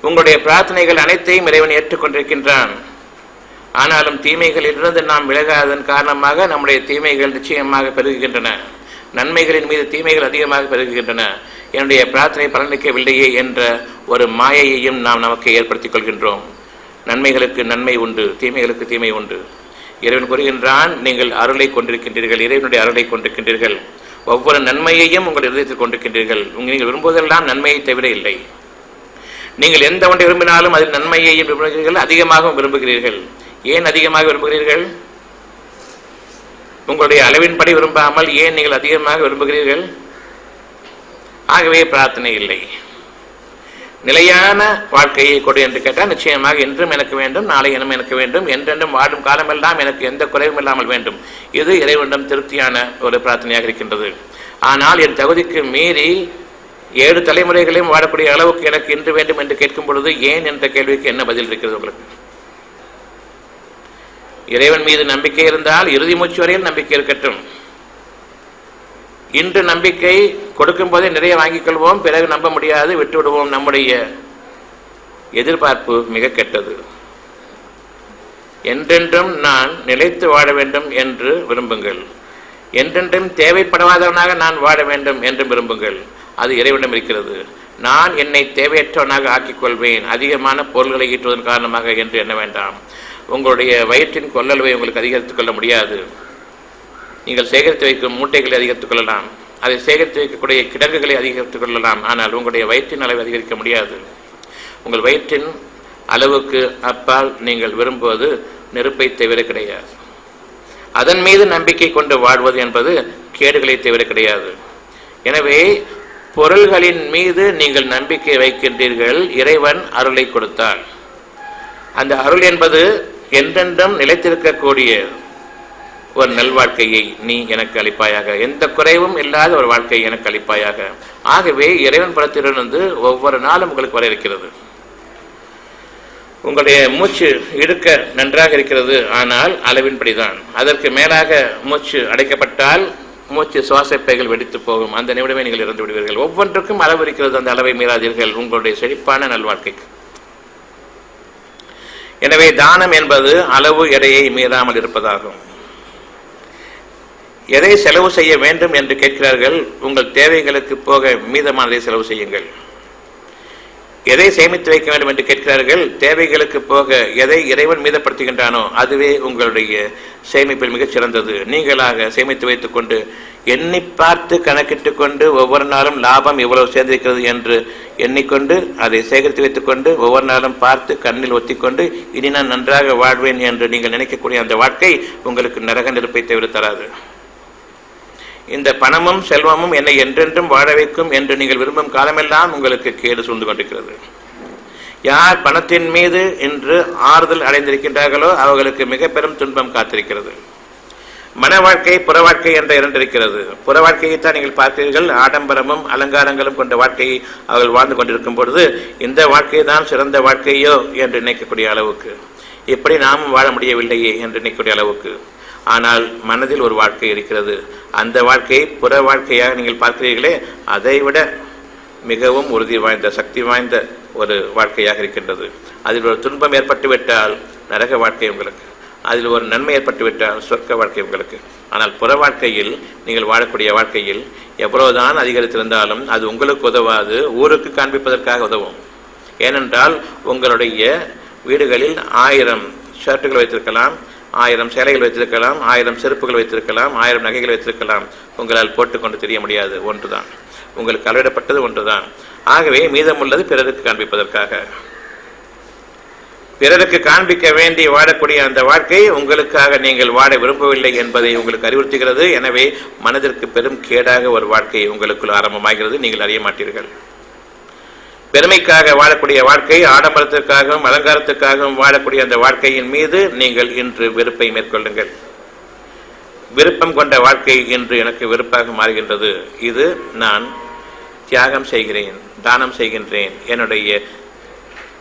உங்களுடைய பிரார்த்தனைகள் அனைத்தையும் இறைவன் ஏற்றுக்கொண்டிருக்கின்றான். ஆனாலும் தீமைகளிலிருந்து நாம் விலகாததன் காரணமாக நம்முடைய தீமைகள் நிச்சயமாக பெருகுகின்றன. நன்மைகளின் மீது தீமைகள் அதிகமாக பெருகுகின்றன. என்னுடைய பிரார்த்தனை பலனளிக்கவில்லையே என்ற ஒரு மாயையையும் நாம் நமக்கு ஏற்படுத்திக் கொள்கின்றோம். நன்மைகளுக்கு நன்மை உண்டு, தீமைகளுக்கு தீமை உண்டு. இறைவன் கூறுகின்றான், நீங்கள் அருளை கொண்டிருக்கின்றீர்கள், இறைவனுடைய அருளை கொண்டிருக்கின்றீர்கள். ஒவ்வொரு நன்மையையும் உங்கள் இதயத்தில் கொண்டிருக்கின்றீர்கள். நீங்கள் விரும்புவதெல்லாம் நன்மையை தவிர இல்லை. நீங்கள் எந்த ஒன்றை விரும்பினாலும் அதில் நன்மையையும் விரும்புகிறீர்கள், அதிகமாகவும் விரும்புகிறீர்கள். ஏன் அதிகமாக விரும்புகிறீர்கள்? உங்களுடைய அளவின்படி விரும்பாமல் ஏன் நீங்கள் அதிகமாக விரும்புகிறீர்கள்? ஆகவே பிரார்த்தனை இல்லை. நிலையான வாழ்க்கையை கொடு என்று கேட்டால் நிச்சயமாக இன்றும் எனக்கு வேண்டும், நாளை இனம் எனக்கு வேண்டும், என்றென்றும் வாடும் காலமெல்லாம் எனக்கு எந்த குறைவும் இல்லாமல் வேண்டும். இது இறைவனிடம் திருப்தியான ஒரு பிரார்த்தனையாக இருக்கின்றது. ஆனால் என் தகுதிக்கு மீறி 7 தலைமுறைகளையும் வாழக்கூடிய அளவுக்கு எனக்கு இன்று வேண்டும் என்று கேட்கும் பொழுது ஏன் என்ற கேள்விக்கு என்ன பதில் இருக்கிறது உங்களுக்கு? இறைவன் மீது நம்பிக்கை இருந்தால் இறுதி மூச்சு வரையில் நம்பிக்கை இருக்கட்டும். இன்று நம்பிக்கை கொடுக்கும் போதே நிறைய வாங்கிக் கொள்வோம், பிறகு நம்ப முடியாது, விட்டுவிடுவோம். நம்முடைய எதிர்பார்ப்பு மிக கெட்டது. என்றென்றும் நான் நிலைத்து வாழ வேண்டும் என்று விரும்புங்கள். என்றென்றும் தேவைப்படாதவனாக நான் வாழ வேண்டும் என்று விரும்புங்கள். அது இறைவனிடம் இருக்கிறது. நான் என்னை தேவையற்றவனாக ஆக்கிக் கொள்வேன் அதிகமான பொருள்களை ஈட்டுவதன் காரணமாக என்று எண்ண வேண்டாம். உங்களுடைய வயிற்றின் கொள்ளளவை உங்களுக்கு அதிகரித்துக் கொள்ள முடியாது. நீங்கள் சேகரித்து வைக்கும் மூட்டைகளை அதிகரித்துக் கொள்ளலாம், அதை சேகரித்து வைக்கக்கூடிய கிடங்குகளை அதிகரித்துக் கொள்ளலாம். ஆனால் உங்களுடைய வயிற்றின் அளவை அதிகரிக்க முடியாது. உங்கள் வயிற்றின் அளவுக்கு அப்பால் நீங்கள் விரும்புவது நெருப்பை தவிர கிடையாது. அதன் மீது நம்பிக்கை கொண்டு வாழ்வது என்பது கேடுகளை தவிர கிடையாது. எனவே பொருள்களின் மீது நீங்கள் நம்பிக்கை வைக்கின்றீர்கள். இறைவன் அருளை கொடுத்தால் அந்த அருள் என்பது என்றென்றும் நிலைத்திருக்கக்கூடிய ஒரு நல்வாழ்க்கையை நீ எனக்கு அளிப்பாயாக, எந்த குறைவும் இல்லாத ஒரு வாழ்க்கையை எனக்கு அளிப்பாயாக. ஆகவே இறைவன் புறத்திலிருந்து ஒவ்வொரு நாளும் உங்களுக்கு வர இருக்கிறது. உங்களுடைய மூச்சு இழுக்க நன்றாக இருக்கிறது, ஆனால் அளவின்படிதான். அதற்கு மேலாக மூச்சு அடைக்கப்பட்டால் மூச்சு சுவாசப்பைகள் வெடித்து போகும். அந்த நிமிடமே நீங்கள் இறந்து விடுவீர்கள். ஒவ்வொன்றுக்கும் அளவு இருக்கிறது, அந்த அளவை மீறாதீர்கள் உங்களுடைய செழிப்பான நல்வாழ்க்கைக்கு. எனவே தானம் என்பது அளவு எடையை மீறாமல் இருப்பதாகும். எதை செலவு செய்ய வேண்டும் என்று கேட்கிறார்கள்? உங்கள் தேவைகளுக்கு போக மீதமானதை செலவு செய்யுங்கள். எதை சேமித்து வைக்க வேண்டும் என்று கேட்கிறார்கள்? தேவைகளுக்கு போக எதை இறைவன் மீதப்படுத்துகின்றானோ அதுவே உங்களுடைய சேமிப்பில் மிகச் சிறந்தது. நீங்களாக சேமித்து வைத்துக் கொண்டு எண்ணி பார்த்து கணக்கிட்டு கொண்டு ஒவ்வொரு நாளும் லாபம் இவ்வளவு சேர்ந்திருக்கிறது என்று எண்ணிக்கொண்டு அதை சேகரித்து வைத்துக் கொண்டு ஒவ்வொரு நாளும் பார்த்து கண்ணில் ஒத்திக்கொண்டு இனி நான் நன்றாக வாழ்வேன் என்று நீங்கள் நினைக்கக்கூடிய அந்த வாழ்க்கை உங்களுக்கு நரக நெருப்பை தவிர தராது. இந்த பணமும் செல்வமும் என்னை என்றென்றும் வாழ வைக்கும் என்று நீங்கள் விரும்பும் காலமெல்லாம் உங்களுக்கு கேடு சூழ்ந்து கொண்டிருக்கிறது. யார் பணத்தின் மீது இன்று ஆறுதல் அடைந்திருக்கின்றார்களோ அவர்களுக்கு மிக பெரும் துன்பம் காத்திருக்கிறது. மன வாழ்க்கை, புற வாழ்க்கை என்ற இரண்டு இருக்கிறது. புற வாழ்க்கையைத்தான் நீங்கள் பார்க்கிறீர்கள். ஆடம்பரமும் அலங்காரங்களும் கொண்ட வாழ்க்கையை அவர்கள் வாழ்ந்து கொண்டிருக்கும் பொழுது இந்த வாழ்க்கை தான் சிறந்த வாழ்க்கையோ என்று நினைக்கக்கூடிய அளவுக்கு, இப்படி நாமும் வாழ முடியவில்லையே என்று நினைக்கக்கூடிய அளவுக்கு. ஆனால் மனதில் ஒரு வாழ்க்கை இருக்கிறது. அந்த வாழ்க்கையை புற வாழ்க்கையாக நீங்கள் பார்க்கிறீர்களே, அதைவிட மிகவும் உறுதி வாய்ந்த சக்தி வாய்ந்த ஒரு வாழ்க்கையாக இருக்கின்றது. அதில் ஒரு துன்பம் ஏற்பட்டுவிட்டால் நரக வாழ்க்கை உங்களுக்கு, அதில் ஒரு நன்மை ஏற்பட்டுவிட்டால் சொர்க்க வாழ்க்கை உங்களுக்கு. ஆனால் புற வாழ்க்கையில் நீங்கள் வாழக்கூடிய வாழ்க்கையில் எவ்வளவுதான் அதிகரித்திருந்தாலும் அது உங்களுக்கு உதவாது, ஊருக்கு காண்பிப்பதற்காக உதவும். ஏனென்றால் உங்களுடைய வீடுகளில் 1000 ஷர்ட்டுகள் வைத்திருக்கலாம், 1000 சேலைகள் வைத்திருக்கலாம், 1000 செருப்புகள் வைத்திருக்கலாம், 1000 நகைகள் வைத்திருக்கலாம். உங்களால் போட்டுக்கொண்டு தெரிய முடியாது. ஒன்றுதான் உங்களுக்கு அளவிடப்பட்டது, ஒன்றுதான். ஆகவே மீதமுள்ளது பிறருக்கு காண்பிப்பதற்காக. பிறருக்கு காண்பிக்க வேண்டி வாழக்கூடிய அந்த வாழ்க்கை உங்களுக்காக நீங்கள் வாழ விரும்பவில்லை என்பதை உங்களுக்கு அறிவுறுத்துகிறது. எனவே மனதிற்கு பெரும் கேடாக ஒரு வாழ்க்கை உங்களுக்குள் ஆரம்பமாகிறது, நீங்கள் அறிய மாட்டீர்கள். பெருமைக்காக வாழக்கூடிய வாழ்க்கை, ஆடம்பரத்திற்காகவும் அலங்காரத்திற்காகவும் வாழக்கூடிய அந்த வாழ்க்கையின் மீது நீங்கள் இன்று வெறுப்பை மேற்கொள்ளுங்கள். விருப்பம் கொண்ட வாழ்க்கை இன்று எனக்கு வெறுப்பாக மாறுகின்றது. இது நான் தியாகம் செய்கிறேன், தானம் செய்கின்றேன், என்னுடைய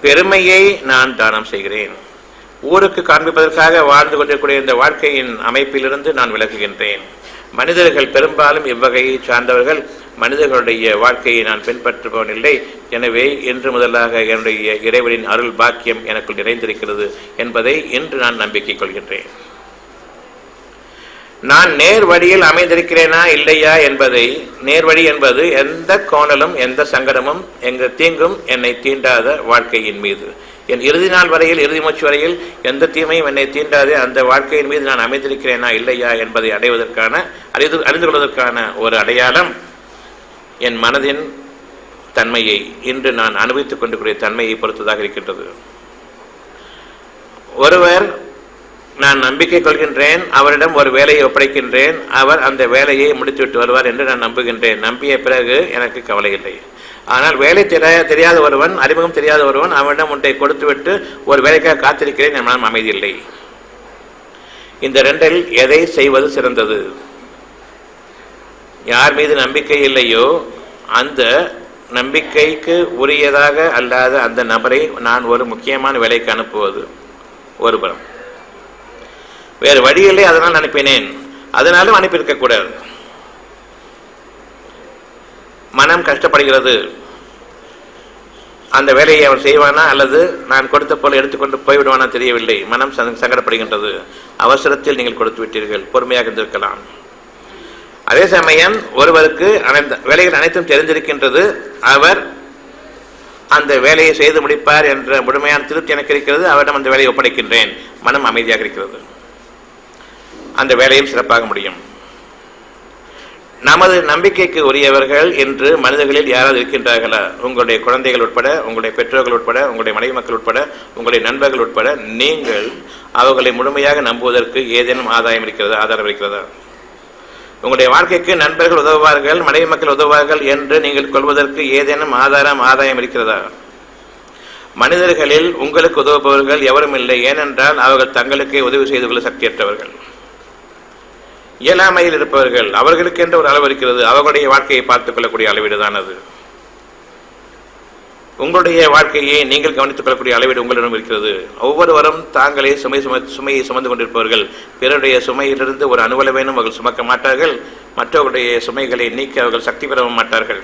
பெருமையை நான் தானம் செய்கிறேன். ஊருக்கு காண்பிப்பதற்காக வாழ்ந்து கொண்டிருக்கூடிய இந்த வாழ்க்கையின் அமைப்பிலிருந்து நான் விலகுகின்றேன். மனிதர்கள் பெரும்பாலும் இவ்வகையை சார்ந்தவர்கள். மனிதர்களுடைய வாழ்க்கையை நான் பின்பற்றுபவனில்லை. எனவே இன்று முதலாக என்னுடைய இறைவனின் அருள் பாக்கியம் எனக்குள் நிறைந்திருக்கிறது என்பதை இன்று நான் நம்பிக்கை கொள்கின்றேன். நான் நேர் வழியில் அமைந்திருக்கிறேனா இல்லையா என்பதை, நேர்வழி என்பது எந்த கோணலும் எந்த சங்கடமும் எந்த தீங்கும் என்னை தீண்டாத வாழ்க்கையின் மீது, என் இறுதி நாள் வரையில், இறுதி மூச்சு வரையில் எந்த தீமையும் என்னை தீண்டாது அந்த வாழ்க்கையின் மீது நான் அமைந்திருக்கிறேனா இல்லையா என்பதை அடைவதற்கான, அறிந்து கொள்வதற்கான ஒரு அடையாளம் என் மனதின் தன்மையை, இன்று நான் அனுபவித்துக் கொண்டிருக்கிற தன்மையை பொறுத்ததாக இருக்கின்றது. ஒருவர் நான் நம்பிக்கை கொள்கின்றேன், அவரிடம் ஒரு வேலையை ஒப்படைக்கின்றேன், அவர் அந்த வேலையை முடித்துவிட்டு வருவார் என்று நான் நம்புகின்றேன். நம்பிய பிறகு எனக்கு கவலை இல்லை. ஆனால் வேலை தெரியாத ஒருவன், அறிமுகம் தெரியாத ஒருவன், அவனிடம் ஒன்றை கொடுத்துவிட்டு ஒரு வேலைக்காக காத்திருக்கிறேன், என் மனம் அமைதியில்லை. இந்த ரெண்டில் எதை செய்வது சிறந்தது? யார் மீது நம்பிக்கை இல்லையோ அந்த நம்பிக்கைக்கு உரியதாக அல்லாத அந்த நபரை நான் ஒரு முக்கியமான வேலைக்கு அனுப்புவது ஒரு புறம். வேறு வழியில்லை, அதனால் அனுப்பினேன், அதனாலும் அனுப்பியிருக்கக்கூடாது. மனம் கஷ்டப்படுகிறது. அந்த வேலையை அவன் செய்வானா அல்லது நான் கொடுத்த போல எடுத்துக்கொண்டு போய்விடுவானா தெரியவில்லை. மனம் சங்கடப்படுகின்றது. அவசரத்தில் நீங்கள் கொடுத்து விட்டீர்கள், பொறுமையாக இருந்திருக்கலாம். அதே சமயம் ஒருவருக்கு வேலைகள் அனைத்தும் தெரிந்திருக்கின்றது, அவர் அந்த வேலையை செய்து முடிப்பார் என்ற முழுமையான திருப்தி எனக்கு இருக்கிறது, அவரிடம் அந்த வேலையை ஒப்படைக்கின்றேன், மனம் அமைதியாக இருக்கிறது, அந்த வேலையும் சிறப்பாக முடியும். நமது நம்பிக்கைக்கு உரியவர்கள் என்று மனிதர்களில் யாராவது இருக்கின்றார்களா? உங்களுடைய குழந்தைகள் உட்பட, உங்களுடைய பெற்றோர்கள் உட்பட, உங்களுடைய மனைவி மக்கள் உட்பட, உங்களுடைய நண்பர்கள் உட்பட நீங்கள் அவர்களை முழுமையாக நம்புவதற்கு ஏதேனும் ஆதாரம் இருக்கிறதா? உங்களுடைய வாழ்க்கைக்கு நண்பர்கள் உதவுவார்கள், மனைவி மக்கள் உதவுவார்கள் என்று நீங்கள் கொள்வதற்கு ஏதேனும் ஆதாயம் இருக்கிறதா? மனிதர்களில் உங்களுக்கு உதவுபவர்கள் எவரும் இல்லை. ஏனென்றால் அவர்கள் தங்களுக்கே உதவி செய்து கொள்ள சக்தியற்றவர்கள். இயலாமையில் இருப்பவர்கள், அவர்களுக்கு என்ற ஒரு அளவு இருக்கிறது. அவர்களுடைய வாழ்க்கையை பார்த்துக் கொள்ளக்கூடிய அளவீடு தான் அது. உங்களுடைய வாழ்க்கையை நீங்கள் கவனித்துக் கொள்ளக்கூடிய அளவீடு உங்களிடம் இருக்கிறது. ஒவ்வொருவரும் தாங்களே சுமையை சுமந்து கொண்டிருப்பவர்கள். பிறருடைய சுமையிலிருந்து ஒரு அணுவளவேனும் அவர்கள் சுமக்க மாட்டார்கள். மற்றவர்களுடைய சுமைகளை நீக்க அவர்கள் சக்தி பெற மாட்டார்கள்.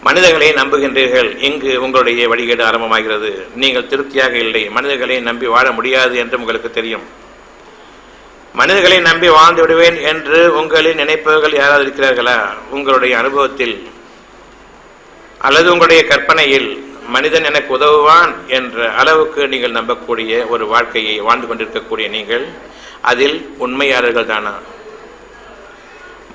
மனிதர்களை நம்புகின்றீர்கள், இங்கு உங்களுடைய வழிகேடு ஆரம்பமாகிறது. நீங்கள் திருப்தியாக இல்லை. மனிதர்களை நம்பி வாழ முடியாது என்று உங்களுக்கு தெரியும். மனிதர்களை நம்பி வாழ்ந்து விடுவேன் என்று உங்களின் நினைப்பவர்கள் யாராவது இருக்கிறார்களா? உங்களுடைய அனுபவத்தில் அல்லது உங்களுடைய கற்பனையில் மனிதன் எனக்கு உதவுவான் என்ற அளவுக்கு நீங்கள் நம்பக்கூடிய ஒரு வாழ்க்கையை வாழ்ந்து கொண்டிருக்கக்கூடிய நீங்கள் அதில் உண்மையாளர்கள் தானா?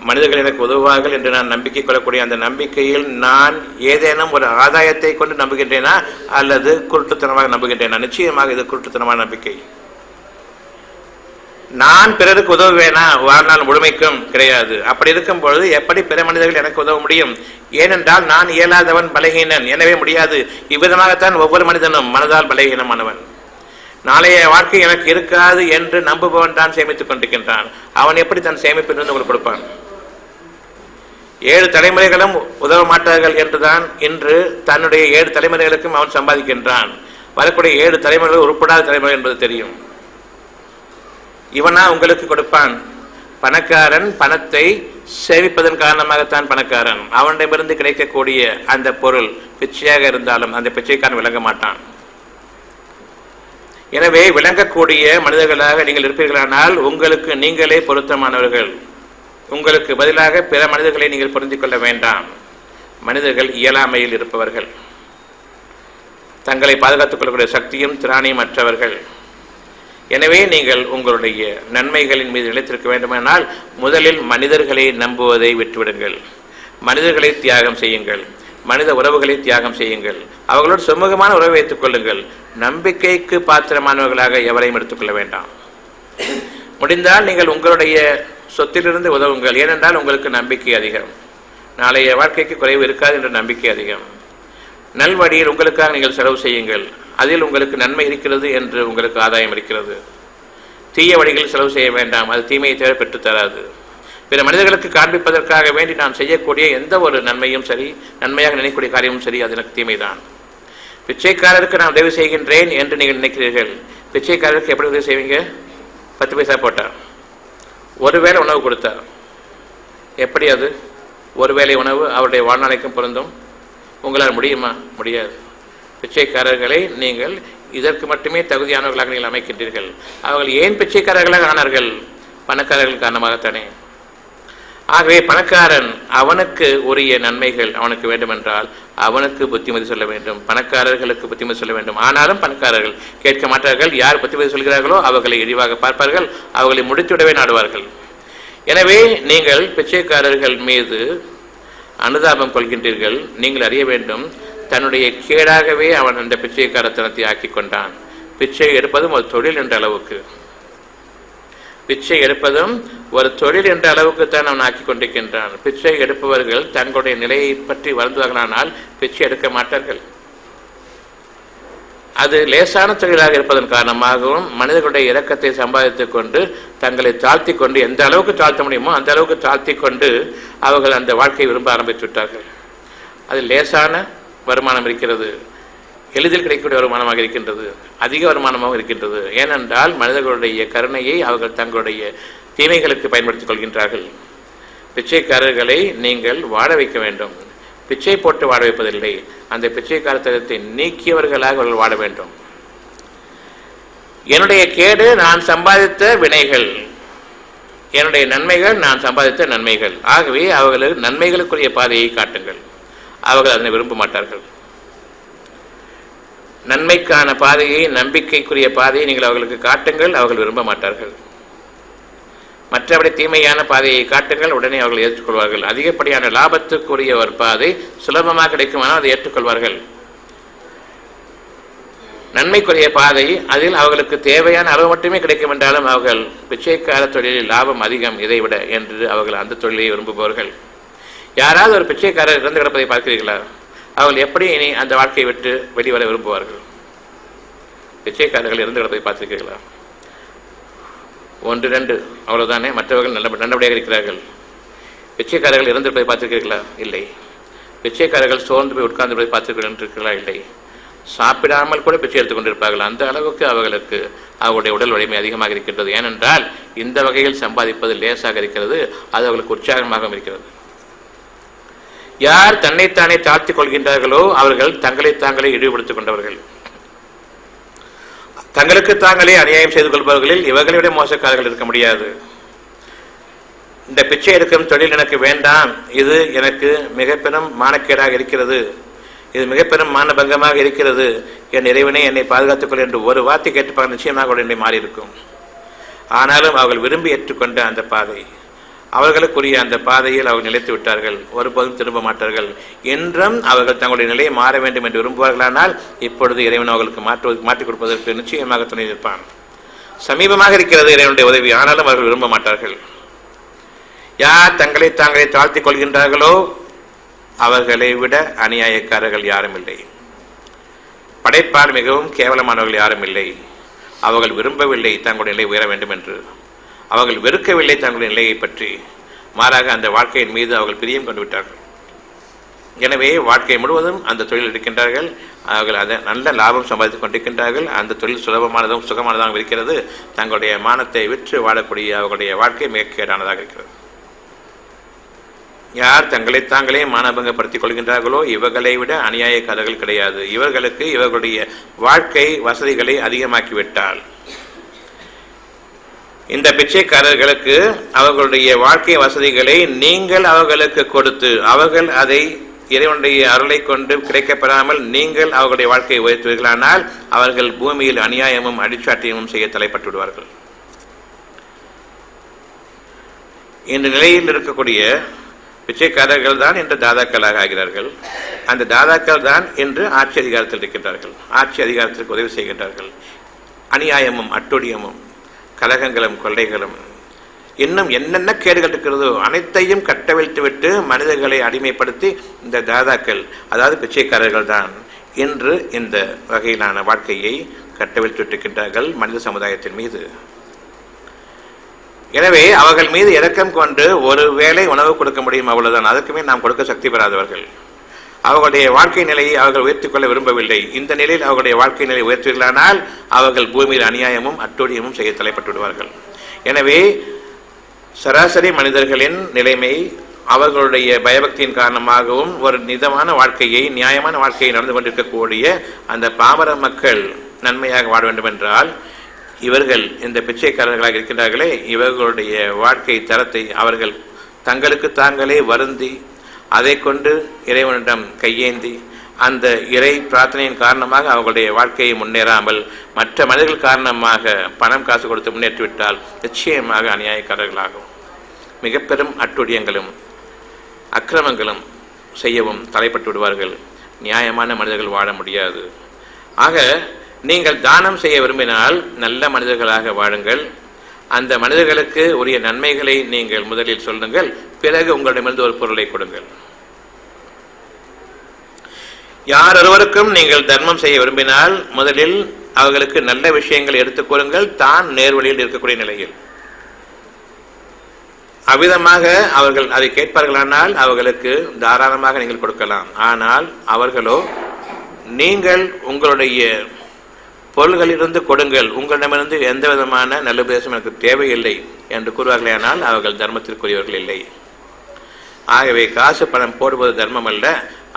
மனிதர்கள் எனக்கு உதவுவார்கள் என்று நான் நம்பிக்கை கொள்ளக்கூடிய அந்த நம்பிக்கையில் நான் ஏதேனும் ஒரு ஆதாயத்தை கொண்டு நம்புகின்றேனா அல்லது குருட்டுத்தனமாக நம்புகின்றேனா? நிச்சயமாக இது குருட்டுத்தனமான நம்பிக்கை. நான் பிறருக்கு உதவுவேனா? வாழ்நாள் முழுமைக்கும் கிடையாது. அப்படி இருக்கும் பொழுது எப்படி பிற மனிதர்கள் எனக்கு உதவ முடியும்? ஏனென்றால் நான் இயலாதவன், பலகீனன், எனவே முடியாது. இவ்விதமாகத்தான் ஒவ்வொரு மனிதனும் மனதால் பலகீனமானவன். நாளைய வாழ்க்கை எனக்கு இருக்காது என்று நம்புபவன் தான் சேமித்துக் கொண்டிருக்கின்றான். அவன் எப்படி தன் சேமிப்பிலிருந்து உங்களுக்கு கொடுப்பான்? 7 தலைமுறைகளும் உதவ மாட்டார்கள் என்றுதான் இன்று தன்னுடைய 7 தலைமுறைகளுக்கும் அவன் சம்பாதிக்கின்றான். வரக்கூடிய 7 தலைமுறைகள் உருப்படாத தலைமுறை என்பது தெரியும். இவனா உங்களுக்கு கொடுப்பான்? பணக்காரன் பணத்தை சேமிப்பதன் காரணமாகத்தான் பணக்காரன். அவனிடமிருந்து கிடைக்கக்கூடிய அந்த பொருள் பிச்சையாக இருந்தாலும் அந்த பிச்சைக்காரன் விளங்க மாட்டான். எனவே விளங்கக்கூடிய மனிதர்களாக நீங்கள் இருப்பீர்களானால் உங்களுக்கு நீங்களே பொருத்தமானவர்கள். உங்களுக்கு பதிலாக பிற மனிதர்களை நீங்கள் புரிந்து கொள்ள வேண்டாம். மனிதர்கள் இயலாமையில் இருப்பவர்கள், தங்களை பாதுகாத்துக் கொள்ளக்கூடிய சக்தியும் திராணியும் அற்றவர்கள். எனவே நீங்கள் உங்களுடைய நன்மைகளின் மீது நிலைத்திருக்க வேண்டுமானால் முதலில் மனிதர்களை நம்புவதை விட்டுவிடுங்கள். மனிதர்களை தியாகம் செய்யுங்கள். மனித உறவுகளை தியாகம் செய்யுங்கள். அவர்களோடு சுமூகமான உறவை வைத்துக் கொள்ளுங்கள். நம்பிக்கைக்கு பாத்திரமானவர்களாக எவரையும் எடுத்துக்கொள்ள வேண்டாம். முடிந்தால் நீங்கள் உங்களுடைய சொத்திலிருந்து உதவுங்கள். ஏனென்றால் உங்களுக்கு நம்பிக்கை அதிகம். நாளைய வாழ்க்கைக்கு குறைவு இருக்காது என்ற நம்பிக்கை அதிகம். நல்வழியில் உங்களுக்காக நீங்கள் செலவு செய்யுங்கள். அதில் உங்களுக்கு நன்மை இருக்கிறது என்று உங்களுக்கு ஆதாயம் இருக்கிறது. தீய வழிகளில் செலவு செய்ய வேண்டாம். அது தீமையை தேவை பெற்று தராது. பிற மனிதர்களுக்கு காண்பிப்பதற்காக வேண்டி நாம் செய்யக்கூடிய எந்த ஒரு நன்மையும் சரி, நன்மையாக நினைக்கக்கூடிய காரியமும் சரி, அது எனக்கு தீமைதான். பிச்சைக்காரருக்கு நான் உதவி செய்கின்றேன் என்று நீங்கள் நினைக்கிறீர்கள். பிச்சைக்காரருக்கு எப்படி உதவி செய்வீங்க? 10 பைசா போட்டார், ஒருவேளை உணவு கொடுத்தார். எப்படி அது ஒருவேளை உணவு அவருடைய வாழ்நாளைக்கும் பொருந்தும்? உங்களால் முடியுமா? முடியாது. பிச்சைக்காரர்களை நீங்கள் இதற்கு மட்டுமே தகுதியானவர்களாக நீங்கள் அமைக்கின்றீர்கள். அவர்கள் ஏன் பிச்சைக்காரர்களாக ஆனார்கள்? பணக்காரர்கள் காரணமாகத்தானே. ஆகவே பணக்காரன் அவனுக்கு உரிய நன்மைகள் அவனுக்கு வேண்டுமென்றால் அவனுக்கு புத்திமதி சொல்ல வேண்டும். பணக்காரர்களுக்கு புத்திமதி சொல்ல வேண்டும். ஆனாலும் பணக்காரர்கள் கேட்க மாட்டார்கள். யார் புத்திமதி சொல்கிறார்களோ அவர்களை இழிவாக பார்ப்பார்கள். அவர்களை முடித்துவிடவே நாடுவார்கள். எனவே நீங்கள் பிச்சைக்காரர்கள் மீது அனுதாபம் கொள்கின்றீர்கள். நீங்கள் அறிய வேண்டும், தன்னுடைய கேடாகவே அவன் அந்த பிச்சைக்காரத்தனத்தை ஆக்கி கொண்டான். பிச்சை எடுப்பதும் ஒரு தொழில் என்ற அளவுக்கு, பிச்சை எடுப்பதும் ஒரு தொழில் என்ற அளவுக்கு தான் அவன் ஆக்கி கொண்டிருக்கின்றான். பிச்சை எடுப்பவர்கள் தங்களுடைய நிலையை பற்றி வருந்துவார்களானால் பிச்சை எடுக்க மாட்டார்கள். அது லேசான தொழிலாக இருப்பதன் காரணமாகவும் மனிதர்களுடைய இரக்கத்தை சம்பாதித்துக் கொண்டு தங்களை தாழ்த்தி கொண்டு எந்த அளவுக்கு தாழ்த்த முடியுமோ அந்த அளவுக்கு தாழ்த்தி கொண்டு அவர்கள் அந்த வாழ்க்கையை விரும்ப ஆரம்பித்து விட்டார்கள். அது லேசான வருமானம் இருக்கிறது, எளிதில் கிடைக்கக்கூடிய வருமானமாக இருக்கின்றது, அதிக வருமானமாக இருக்கின்றது. ஏனென்றால் மனிதர்களுடைய கருணையை அவர்கள் தங்களுடைய தீமைகளுக்கு பயன்படுத்திக் கொள்கின்றார்கள். பிச்சைக்காரர்களை நீங்கள் வாழ வைக்க வேண்டும். பிச்சை போட்டு வாழ வைப்பதில்லை, அந்த பிச்சைக்காரத்தனத்தை நீக்கியவர்களாக அவர்கள் வாழ வேண்டும். என்னுடைய கேடு நான் சம்பாதித்த வினைகள், என்னுடைய நன்மைகள் நான் சம்பாதித்த நன்மைகள். ஆகவே அவர்களுக்கு நன்மைகளுக்குரிய பாதையை காட்டுங்கள். அவர்கள் அதனை விரும்ப மாட்டார்கள். நன்மைக்கான பாதையை, நம்பிக்கைக்குரிய பாதையை நீங்கள் அவர்களுக்கு காட்டுங்கள், அவர்கள் விரும்ப மாட்டார்கள். மற்றபடி தீமையான பாதையை காட்டுங்கள், உடனே அவர்கள் ஏற்றுக்கொள்வார்கள். அதிகப்படியான லாபத்துக்குரிய ஒரு பாதை சுலபமாக கிடைக்குமானால் அதை ஏற்றுக்கொள்வார்கள். நன்மைக்குரிய பாதை, அதில் அவர்களுக்கு தேவையான அளவு மட்டுமே கிடைக்கும் என்றாலும் அவர்கள் பிச்சைக்கார தொழிலில் லாபம் அதிகம் இதைவிட என்று அவர்கள் அந்த தொழிலை விரும்புபவர்கள். யாராவது ஒரு பிச்சைக்காரர் இறந்து கிடப்பதை பார்க்கிறீர்களா? அவர்கள் எப்படி இனி அந்த வாழ்க்கையை விட்டு வெளிவர விரும்புவார்கள்? பிச்சைக்காரர்கள் இறந்து கிடப்பதை பார்த்திருக்கிறீர்களா? 1 2 அவ்வளவுதானே. மற்றவர்கள் நல்லபடியாக இருக்கிறார்கள். பிச்சைக்காரர்கள் இறந்திருப்பதை பார்த்திருக்கிறீர்களா? இல்லை. பிச்சைக்காரர்கள் சோர்ந்து போய் உட்கார்ந்து போய் பார்த்திருக்கிறீர்களா? இல்லை. சாப்பிடாமல் கூட பிச்சை எடுத்துக் கொண்டிருப்பார்கள். அந்த அளவுக்கு அவர்களுக்கு அவருடைய உடல் வலிமை அதிகமாக இருக்கின்றது. ஏனென்றால் இந்த வகையில் சம்பாதிப்பது லேசாக இருக்கிறது, அது அவர்களுக்கு உற்சாகமாக இருக்கிறது. யார் தன்னைத்தானே தாழ்த்திக் கொள்கின்றார்களோ அவர்கள் தங்களை தாங்களே இழிவுபடுத்திக் கொண்டவர்கள். தங்களுக்கு தாங்களே அநியாயம் செய்து கொள்பவர்களில் இவர்களை விட மோசக்காரர்கள் இருக்க முடியாது. இந்த பிச்சை எடுக்கும் தொழில் எனக்கு வேண்டாம், இது எனக்கு மிக பெரும் மானக்கேடாக இருக்கிறது, இது மிக பெரும் மானபங்கமாக இருக்கிறது, என் இறைவனே என்னை பாதுகாத்துக் கொள் என்று ஒரு வார்த்தை கேட்டுப்பாங்க, நிச்சயமாக உடனே மாறி இருக்கும். ஆனாலும் அவர்கள் விரும்பி ஏற்றுக்கொண்ட அந்த பாதை, அவர்களுக்குரிய அந்த பாதையில் அவர்கள் நிலைத்து விட்டார்கள், ஒருபோதும் திரும்ப மாட்டார்கள். என்றும் அவர்கள் தங்களுடைய நிலையை மாற வேண்டும் என்று விரும்புவார்களானால் இப்பொழுது இறைவன் அவர்களுக்கு மாற்றிக் கொடுப்பதற்கு நிச்சயமாக துணை நிற்பான். சமீபமாக இருக்கிறது இறைவனுடைய உதவி, ஆனாலும் அவர்கள் விரும்ப மாட்டார்கள். யார் தங்களை தாங்களே தாழ்த்திக் கொள்கின்றார்களோ அவர்களை விட அநியாயக்காரர்கள் யாரும் இல்லை. படைப்பால் மிகவும் கேவலமானவர்கள் யாரும் இல்லை. அவர்கள் விரும்பவில்லை தங்களுடைய நிலை உயர வேண்டும் என்று, அவர்கள் வெறுக்கவில்லை தங்களுடைய நிலையை பற்றி, மாறாக அந்த வாழ்க்கையின் மீது அவர்கள் பிரியம் கொண்டு விட்டார்கள். எனவே வாழ்க்கை முழுவதும் அந்த தொழில் இருக்கின்றார்கள், அவர்கள் அதை நல்ல லாபம் சம்பாதித்துக் கொண்டிருக்கின்றார்கள். அந்த தொழில் சுலபமானதும் சுகமானதாக இருக்கிறது. தங்களுடைய மானத்தை விற்று வாழக்கூடிய அவர்களுடைய வாழ்க்கை மிக கேடானதாக இருக்கிறது. யார் தங்களை தாங்களே மானபங்கப்படுத்திக் கொள்கின்றார்களோ இவர்களை விட அநியாயக்காரர்கள் கிடையாது. இவர்களுக்கு இவர்களுடைய வாழ்க்கை வசதிகளை அதிகமாக்கிவிட்டால், இந்த பிச்சைக்காரர்களுக்கு அவர்களுடைய வாழ்க்கை வசதிகளை நீங்கள் அவர்களுக்கு கொடுத்து அவர்கள் அதை இறைவனுடைய அருளை கொண்டு கிடைக்கப்பெறாமல் நீங்கள் அவர்களுடைய வாழ்க்கையை உயர்த்துவீர்களானால் அவர்கள் பூமியில் அநியாயமும் அடிச்சாட்டியமும் செய்ய தலைப்பட்டு விடுவார்கள். இந்த நிலையில் இருக்கக்கூடிய பிச்சைக்காரர்கள் தான் இன்று தாதாக்களாக ஆகிறார்கள். அந்த தாதாக்கள் தான் இன்று ஆட்சி அதிகாரத்தில் இருக்கின்றார்கள், ஆட்சி அதிகாரத்திற்கு உதவி செய்கின்றார்கள். அநியாயமும் அட்டுழியமும் கலகங்களும் கொள்ளைகளும் இன்னும் என்னென்ன கேடுகள் இருக்கிறதோ அனைத்தையும் கட்டவிழ்த்து விட்டு மனிதர்களை அடிமைப்படுத்தி இந்த தாதாக்கள், அதாவது பிச்சைக்காரர்கள் தான் இன்று இந்த வகையிலான வாழ்க்கையை கட்டவிழ்த்திருக்கின்றார்கள் மனித சமுதாயத்தின் மீது. எனவே அவர்கள் மீது இரக்கம் கொண்டு ஒரு வேளை உணவு கொடுக்க முடியும், அவ்வளவுதான். அதற்குமே நாம் கொடுக்க சக்தி பெறாதவர்கள். அவர்களுடைய வாழ்க்கை நிலையை அவர்கள் உயர்த்திக் கொள்ள விரும்பவில்லை. இந்த நிலையில் அவர்களுடைய வாழ்க்கை நிலையை உயர்த்துவீர்களானால் அவர்கள் பூமியில் அநியாயமும் அட்டூழியமும் செய்ய தலைப்பட்டு விடுவார்கள். எனவே சராசரி மனிதர்களின் நிலைமை அவர்களுடைய பயபக்தியின் காரணமாகவும் ஒரு நிதமான வாழ்க்கையை, நியாயமான வாழ்க்கையை நடந்து கொண்டிருக்கக்கூடிய அந்த பாமர மக்கள் நன்மையாக வாழ வேண்டும் என்றால் இவர்கள் இந்த பிச்சைக்காரர்களாக இருக்கின்றார்களே இவர்களுடைய வாழ்க்கை தரத்தை அவர்கள் தங்களுக்கு தாங்களே வருந்தி அதை கொண்டு இறைவனிடம் கையேந்தி அந்த இறை பிரார்த்தனையின் காரணமாக அவர்களுடைய வாழ்க்கையை முன்னேறாமல் மற்ற மனிதர்கள் காரணமாக பணம் காசு கொடுத்து முன்னேற்றிவிட்டால் நிச்சயமாக அநியாயக்காரர்களாகும். மிக பெரும் அட்டுழியங்களும் அக்கிரமங்களும் செய்யவும் தலைப்பட்டு விடுவார்கள். நியாயமான மனிதர்கள் வாழ முடியாது. ஆக நீங்கள் தானம் செய்ய விரும்பினால் நல்ல மனிதர்களாக வாழுங்கள். அந்த மனிதர்களுக்கு உரிய நன்மைகளை நீங்கள் முதலில் சொல்லுங்கள், பிறகு உங்களிடமிருந்து ஒரு பொருளை கொடுங்கள். யார் ஒருவருக்கும் நீங்கள் தர்மம் செய்ய விரும்பினால் முதலில் அவர்களுக்கு நல்ல விஷயங்களை எடுத்துக் கூறுங்கள், தான் நேர்வழியில் இருக்கக்கூடிய நிலையில். அவ்விதமாக அவர்கள் அதை கேட்பார்களானால் அவர்களுக்கு தாராளமாக நீங்கள் கொடுக்கலாம். ஆனால் அவர்களோ நீங்கள் உங்களுடைய பொருள்களிலிருந்து கொடுங்கள், உங்களிடமிருந்து எந்த விதமான நல்ல உபதேசம் எனக்கு தேவையில்லை என்று கூறுவார்களேனால் அவர்கள் தர்மத்திற்குரியவர்கள் இல்லை. ஆகவே காசு பணம் போடுவது தர்மம் அல்ல,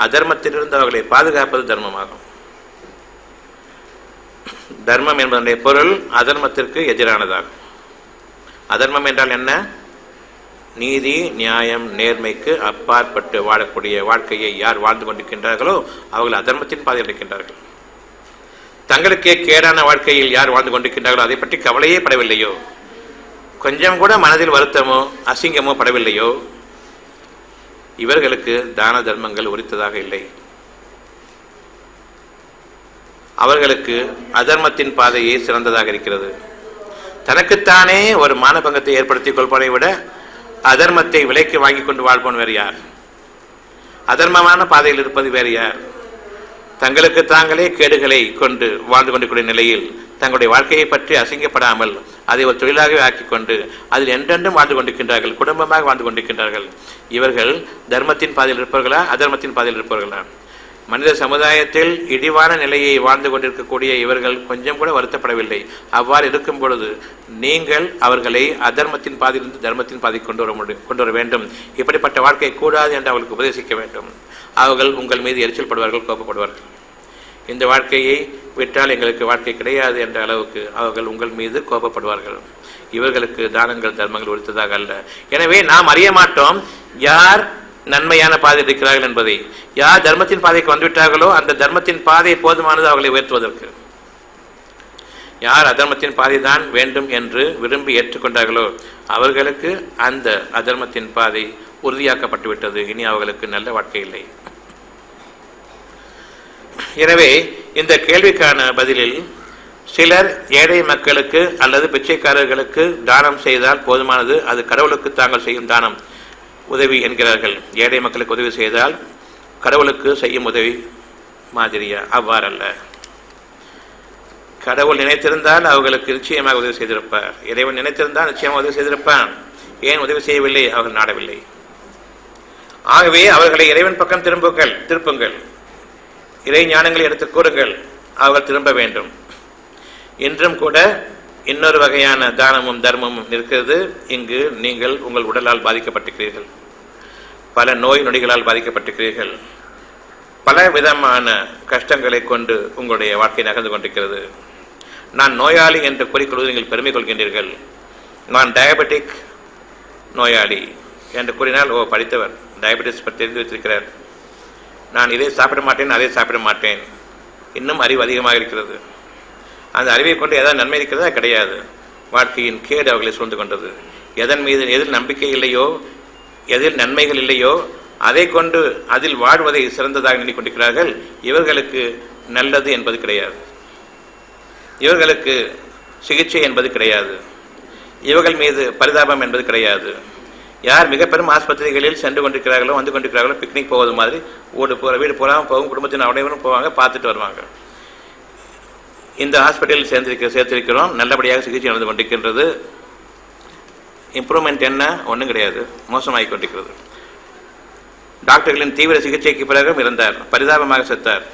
அதர்மத்திலிருந்து அவர்களை பாதுகாப்பது தர்மமாகும். தர்மம் என்பதனுடைய பொருள் அதர்மத்திற்கு எதிரானதாகும். அதர்மம் என்றால் என்ன? நீதி, நியாயம், நேர்மைக்கு அப்பாற்பட்டு வாழக்கூடிய வாழ்க்கையை யார் வாழ்ந்து கொண்டிருக்கின்றார்களோ அவர்கள் அதர்மத்தின் பாதையில் இருக்கின்றார்கள். தங்களுக்கே கேடான வாழ்க்கையில் யார் வாழ்ந்து கொண்டிருக்கின்றார்களோ அதை பற்றி கவலையே படவில்லையோ, கொஞ்சம் கூட மனதில் வருத்தமோ அசிங்கமோ படவில்லையோ, இவர்களுக்கு தான தர்மங்கள் உரித்ததாக இல்லை. அவர்களுக்கு அதர்மத்தின் பாதையே சிறந்ததாக இருக்கிறது. தனக்குத்தானே ஒரு மானபங்கத்தை ஏற்படுத்திக் கொள்பவனை விட அதர்மத்தை விலைக்கு வாங்கி கொண்டு வாழ்பவன் வேறு யார்? அதர்மமான பாதையில் இருப்பது வேறு யார்? தங்களுக்கு தாங்களே கேடுகளை கொண்டு வாழ்ந்து கொண்டிருக்கிற நிலையில் தங்களுடைய வாழ்க்கையை பற்றி அசிங்கப்படாமல் அதை ஒரு தொழிலாகவே ஆக்கிக்கொண்டு அதில் என்றென்றும் வாழ்ந்து கொண்டிருக்கின்றார்கள், குடும்பமாக வாழ்ந்து கொண்டிருக்கின்றார்கள். இவர்கள் தர்மத்தின் பாதையில் இருப்பவர்களா, அதர்மத்தின் பாதையில் இருப்பவர்களா? மனித சமுதாயத்தில் இடிவான நிலையை வாழ்ந்து கொண்டிருக்கக்கூடிய இவர்கள் கொஞ்சம் கூட வருத்தப்படவில்லை. அவ்வாறு இருக்கும் பொழுது நீங்கள் அவர்களை அதர்மத்தின் பாதையிலிருந்து தர்மத்தின் பாதை கொண்டு வர வேண்டும். இப்படிப்பட்ட வாழ்க்கை கூடாது என்று அவர்களுக்கு உபதேசிக்க வேண்டும். அவர்கள் உங்கள் மீது எரிச்சல் படுவார்கள், கோபப்படுவார்கள். இந்த வாழ்க்கையை விட்டால் எங்களுக்கு வாழ்க்கை கிடையாது என்ற அளவுக்கு அவர்கள் உங்கள் மீது கோபப்படுவார்கள். இவர்களுக்கு தானங்கள் தர்மங்கள் உரித்ததாக அல்ல. எனவே நாம் அறிய மாட்டோம் யார் நன்மையான பாதை இருக்கிறார்கள் என்பதை. யார் தர்மத்தின் பாதைக்கு வந்துவிட்டார்களோ அந்த தர்மத்தின் பாதை போதுமானது அவர்களை உயர்த்துவதற்கு. யார் அதர்மத்தின் பாதை தான் வேண்டும் என்று விரும்பி ஏற்றுக்கொண்டார்களோ அவர்களுக்கு அந்த அதர்மத்தின் பாதை உறுதியாக்கப்பட்டுவிட்டது. இனி அவர்களுக்கு நல்ல வாழ்க்கை இல்லை. எனவே இந்த கேள்விக்கான பதிலில் சிலர் ஏழை மக்களுக்கு அல்லது பிச்சைக்காரர்களுக்கு தானம் செய்தால் போதுமானது, அது கடவுளுக்கு தாங்கள் செய்யும் தானம் உதவி என்கிறார்கள். ஏழை மக்களுக்கு உதவி செய்தால் கடவுளுக்கு செய்யும் உதவி மாதிரியா? அவ்வாறல்ல. கடவுள் நினைத்திருந்தால் அவர்களுக்கு நிச்சயமாக உதவி செய்திருப்பார். இறைவன் நினைத்திருந்தால் நிச்சயமாக உதவி செய்திருப்பான். ஏன் உதவி செய்யவில்லை? அவர்கள் நாடவில்லை. ஆகவே அவர்களை இறைவன் பக்கம் திருப்புங்கள், இறை ஞானங்களை எடுத்து கூறுங்கள், அவர்கள் திரும்ப வேண்டும். இன்றும் கூட இன்னொரு வகையான தானமும் தர்மமும் இருக்கிறது. இங்கு நீங்கள் உங்கள் உடலால் பாதிக்கப்பட்டிருக்கிறீர்கள், பல நோய் நொடிகளால் பாதிக்கப்பட்டிருக்கிறீர்கள், பல விதமான கஷ்டங்களை கொண்டு உங்களுடைய வாழ்க்கை நகர்ந்து கொண்டிருக்கிறது. நான் நோயாளி என்று கூறிக்கொள்வது நீங்கள் பெருமை கொள்கின்றீர்கள். நான் டயபெட்டிக் நோயாளி என்று கூறினால், ஓ படித்தவர், டயபெட்டிஸ் பற்றி தெரிந்து வைத்திருக்கிறார், நான் இதை சாப்பிட மாட்டேன் அதை சாப்பிட மாட்டேன், இன்னும் அறிவு அதிகமாக இருக்கிறது. அந்த அறிவை கொண்டு எதாவது நன்மை இருக்கிறதா? கிடையாது. வாழ்க்கையின் கேடு அவர்களை சூழ்ந்து கொண்டது. எதில் நம்பிக்கை இல்லையோ, எதில் நன்மைகள் இல்லையோ அதை கொண்டு அதில் வாழ்வதை சிறந்ததாக எண்ணிக்கொண்டிருக்கிறார்கள். இவர்களுக்கு நல்லது என்பது கிடையாது, இவர்களுக்கு சிகிச்சை என்பது கிடையாது, இவர்கள் மீது பரிதாபம் என்பது கிடையாது. யார் மிக பெரும் ஆஸ்பத்திரிகளில் சென்று கொண்டிருக்கிறார்களோ வந்து கொண்டிருக்கிறார்களோ, பிக்னிக் போவது மாதிரி வீடு போகாமல் போகும், குடும்பத்தின் அனைவரும் போவாங்க, பார்த்துட்டு வருவாங்க. இந்த ஹாஸ்பிட்டலில் சேர்த்திருக்கிறோம், நல்லபடியாக சிகிச்சை நடந்து கொண்டிருக்கின்றது. இம்ப்ரூவ்மெண்ட் என்ன? ஒன்றும் கிடையாது, மோசமாகி கொண்டிருக்கிறது. டாக்டர்களின் தீவிர சிகிச்சைக்கு பிறகும் இருந்தார், பரிதாபமாக செத்தார்.